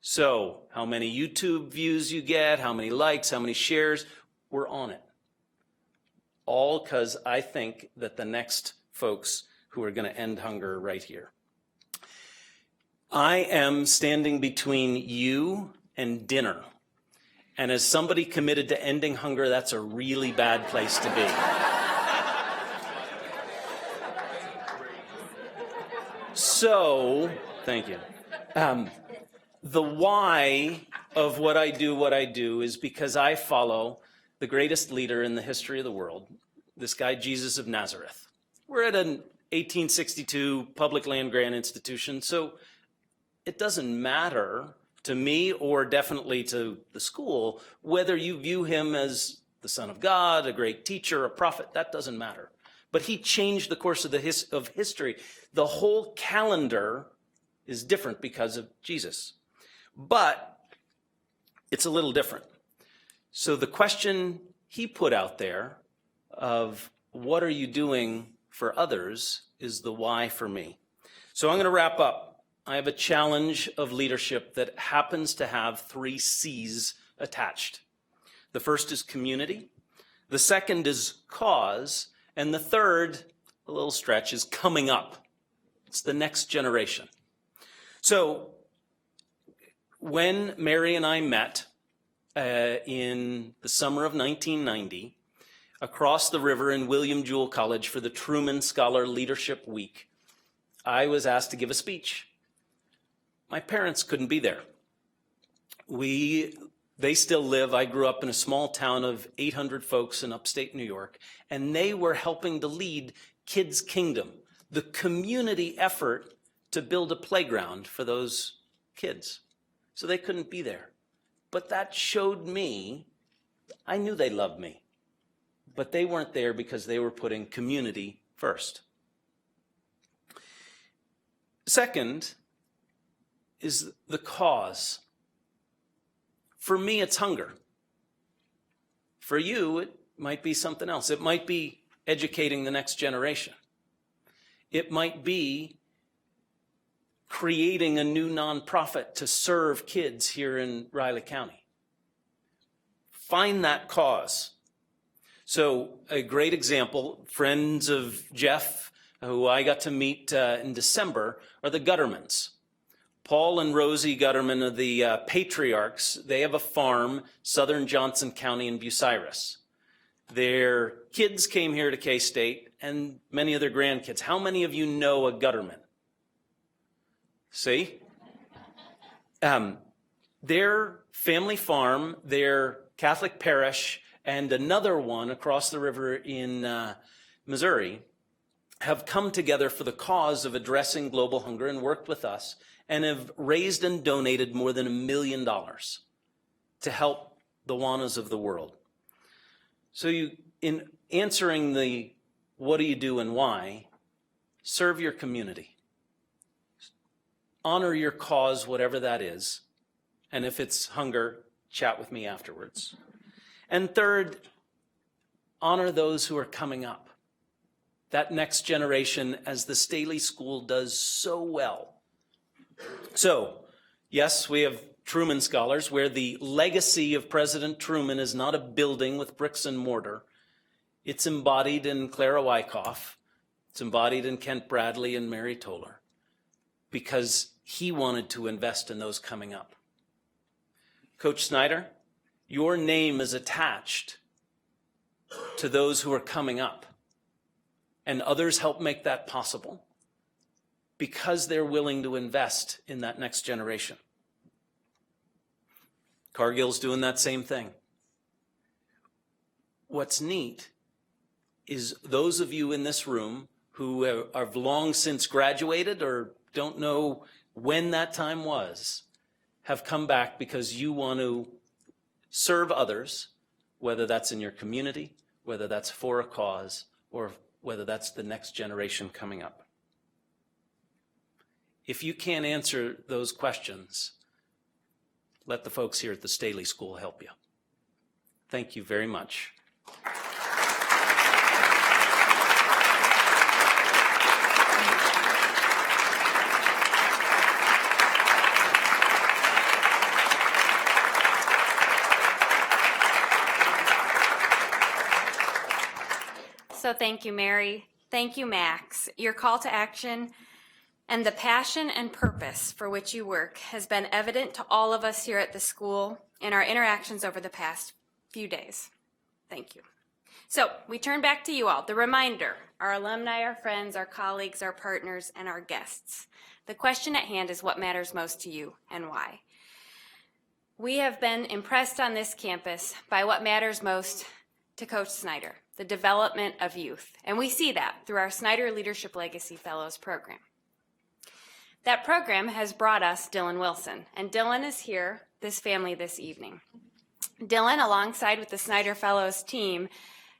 So how many YouTube views you get, how many likes, how many shares, we're on it. All because I think that the next folks who are going to end hunger right here. I am standing between you and dinner. And as somebody committed to ending hunger, that's a really bad place to be. So, thank you. The why of what I do is because I follow the greatest leader in the history of the world, this guy Jesus of Nazareth. We're at an 1862 public land grant institution, so it doesn't matter to me, or definitely to the school, whether you view him as the Son of God, a great teacher, a prophet. That doesn't matter. But he changed the course of history. The whole calendar is different because of Jesus. But it's a little different. So the question he put out there of what are you doing for others is the why for me. So I'm going to wrap up. I have a challenge of leadership that happens to have 3 C's attached. The first is community. The second is cause. And the third, a little stretch, is coming up. It's the next generation. So when Mary and I met in the summer of 1990, across the river in William Jewell College for the Truman Scholar Leadership Week, I was asked to give a speech. My parents couldn't be there. They still live. I grew up in a small town of 800 folks in upstate New York, and they were helping to lead Kids Kingdom, the community effort to build a playground for those kids. So they couldn't be there. But that showed me, I knew they loved me, but they weren't there because they were putting community first. Second is the cause. For me, it's hunger. For you, it might be something else. It might be educating the next generation. It might be creating a new nonprofit to serve kids here in Riley County. find that cause. So a great example, friends of Jeff, who I got to meet in December, are the Guttermans. Paul and Rosie Gutterman are the patriarchs. They have a farm, southern Johnson County in Bucyrus. Their kids came here to K-State, and many of their grandkids. How many of you know a Gutterman? See? Their family farm, their Catholic parish, and another one across the river in Missouri have come together for the cause of addressing global hunger and worked with us and have raised and donated more than $1 million to help the Wanas of the world. So in answering the what do you do and why, serve your community. Honor your cause, whatever that is. And if it's hunger, chat with me afterwards. And third, honor those who are coming up. That next generation, as the Staley School does so well. So, yes, we have Truman Scholars, where the legacy of President Truman is not a building with bricks and mortar. It's embodied in Clara Wyckoff. It's embodied in Kent Bradley and Mary Toller, because he wanted to invest in those coming up. Coach Snyder, your name is attached to those who are coming up, and others help make that possible because they're willing to invest in that next generation. Cargill's doing that same thing. What's neat is those of you in this room who have long since graduated or don't know when that time was, have come back because you want to serve others, whether that's in your community, whether that's for a cause, or whether that's the next generation coming up. If you can't answer those questions, let the folks here at the Staley School help you. Thank you very much. So thank you, Mary. Thank you, Max. Your call to action and the passion and purpose for which you work has been evident to all of us here at the school in our interactions over the past few days. Thank you. So we turn back to you all. The reminder, our alumni, our friends, our colleagues, our partners, and our guests. The question at hand is what matters most to you and why. We have been impressed on this campus by what matters most to Coach Snyder, the development of youth. And we see that through our Snyder Leadership Legacy Fellows program. That program has brought us Dylan Wilson, and Dylan is here, this family, this evening. Dylan, alongside with the Snyder Fellows team,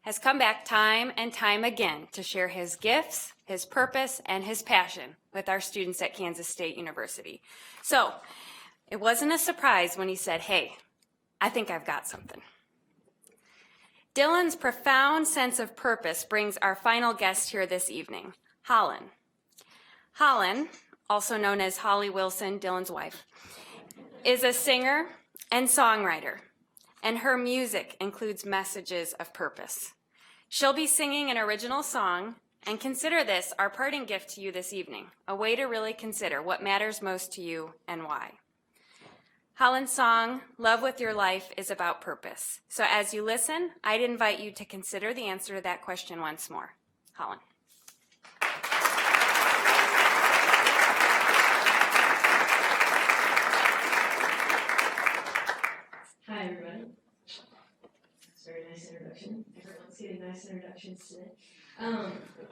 has come back time and time again to share his gifts, his purpose, and his passion with our students at Kansas State University. So it wasn't a surprise when he said, hey, I think I've got something. Dylan's profound sense of purpose brings our final guest here this evening, Holland. Holland, also known as Holly Wilson, Dylan's wife, is a singer and songwriter, and her music includes messages of purpose. She'll be singing an original song, and consider this our parting gift to you this evening, a way to really consider what matters most to you and why. Holland's song, Love With Your Life, is about purpose. So as you listen, I'd invite you to consider the answer to that question once more. Holland. Hi, everybody. Very nice introduction. Everyone's getting nice introductions today.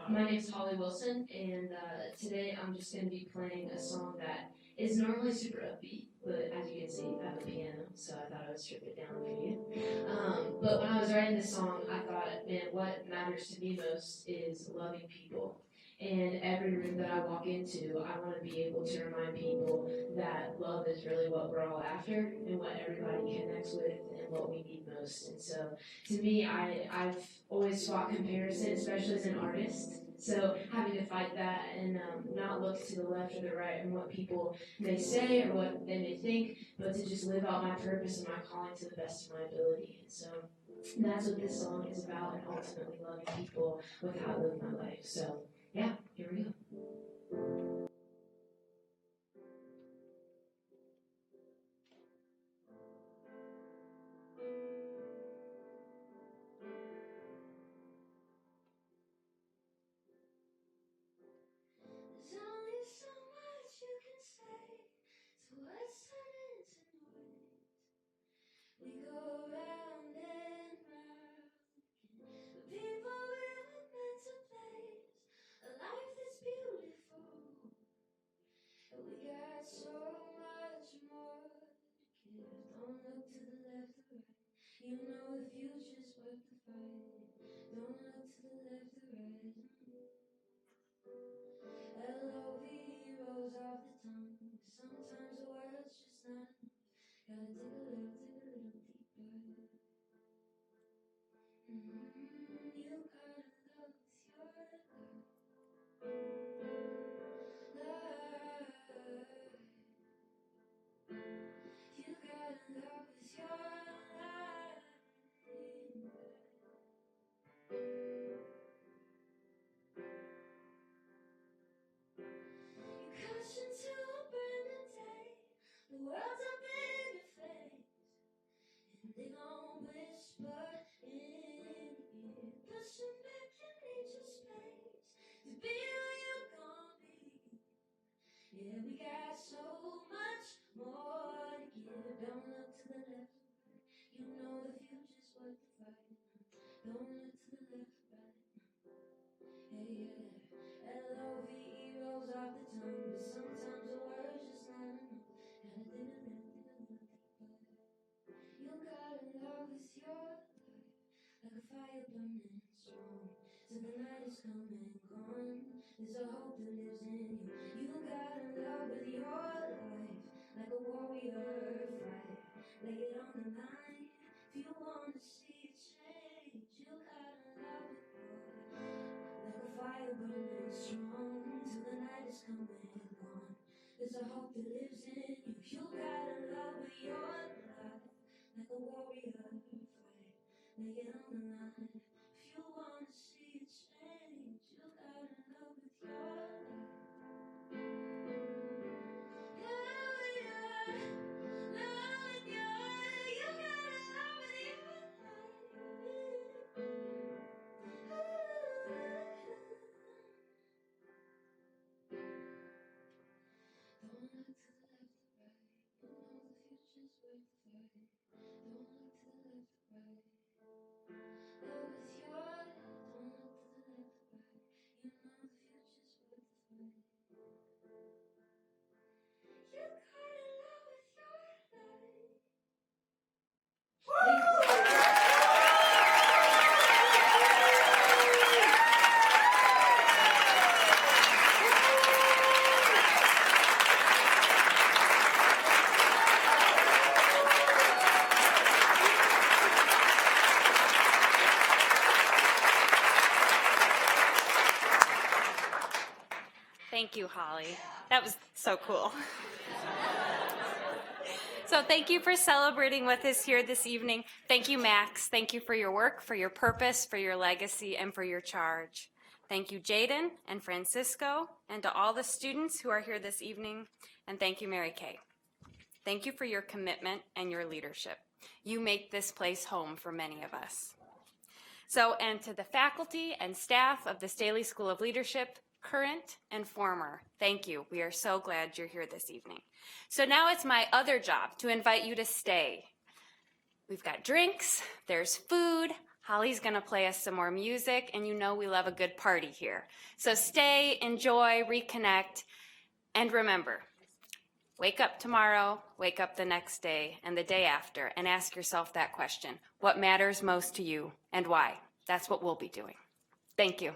My name's Holly Wilson, and today I'm just going to be playing a song that is normally super upbeat, but as you can see, I have a piano, so I thought I would strip it down for you. But when I was writing this song, I thought, man, what matters to me most is loving people. And every room that I walk into, I want to be able to remind people that love is really what we're all after and what everybody connects with and what we need most. And so to me, I've always fought comparison, especially as an artist. So having to fight that and not not look to the left or the right and what people may say or what they may think, but to just live out my purpose and my calling to the best of my ability. And so that's what this song is about, and ultimately loving people with how I live my life. So yeah, here we go. There's only so much you can say to what's turning into noise. We go round and round, but people we were meant to place a life that's beautiful. And we got so much more to give. Don't look to the left or right. You know the future's worth the fight. Don't look to the left or right. L-O-V-E rolls off the tongue. Sometimes the word's just not enough. Gotta dig a little deeper. You gotta love with your life. You gotta love with your life. You crash into a brand new day. The world's up in your face, and they gon' whisper in your ear, pushing back your nature space to be who you gon' be. Yeah, we got so much more to give. Don't look to the left or right. You know the future's worth the fight. Don't look to the left or right. Yeah, L-O-V-E rolls off the tongue, but sometimes the word's just not enough. Gotta dig a little deeper. You gotta love with your life, like a fire burning strong. So the night is come and gone. There's a hope that lives in you. You gotta love with your life, like a warrior fight. Lay it on the line if you wanna see a change. You gotta love with your life, like a fire burning strong. Till the night is come and gone. There's a hope that lives in you. You gotta love with your life, like a warrior fight. Lay it on the line. If you wanna see a change, you gotta love with your life. Love with your, love with your, you gotta love with your life. Don't look to the left or right. You know the future's worth the fight. Don't look to the left or right. Love with your life. Don't look to the left or right. You know the future's worth the fight. You gotta love with your life. Thank you, Holly. That was so cool. So thank you for celebrating with us here this evening. Thank you, Max. Thank you for your work, for your purpose, for your legacy, and for your charge. Thank you, Jaden and Francisco, and to all the students who are here this evening. And thank you, Mary Kay. Thank you for your commitment and your leadership. You make this place home for many of us. So, and to the faculty and staff of the Staley School of Leadership, current and former, thank you. We are so glad you're here this evening. So now it's my other job to invite you to stay. We've got drinks, there's food, Holly's gonna play us some more music, and you know we love a good party here. So stay, enjoy, reconnect, and remember, wake up tomorrow, wake up the next day, and the day after, and ask yourself that question. What matters most to you, and why? That's what we'll be doing. Thank you.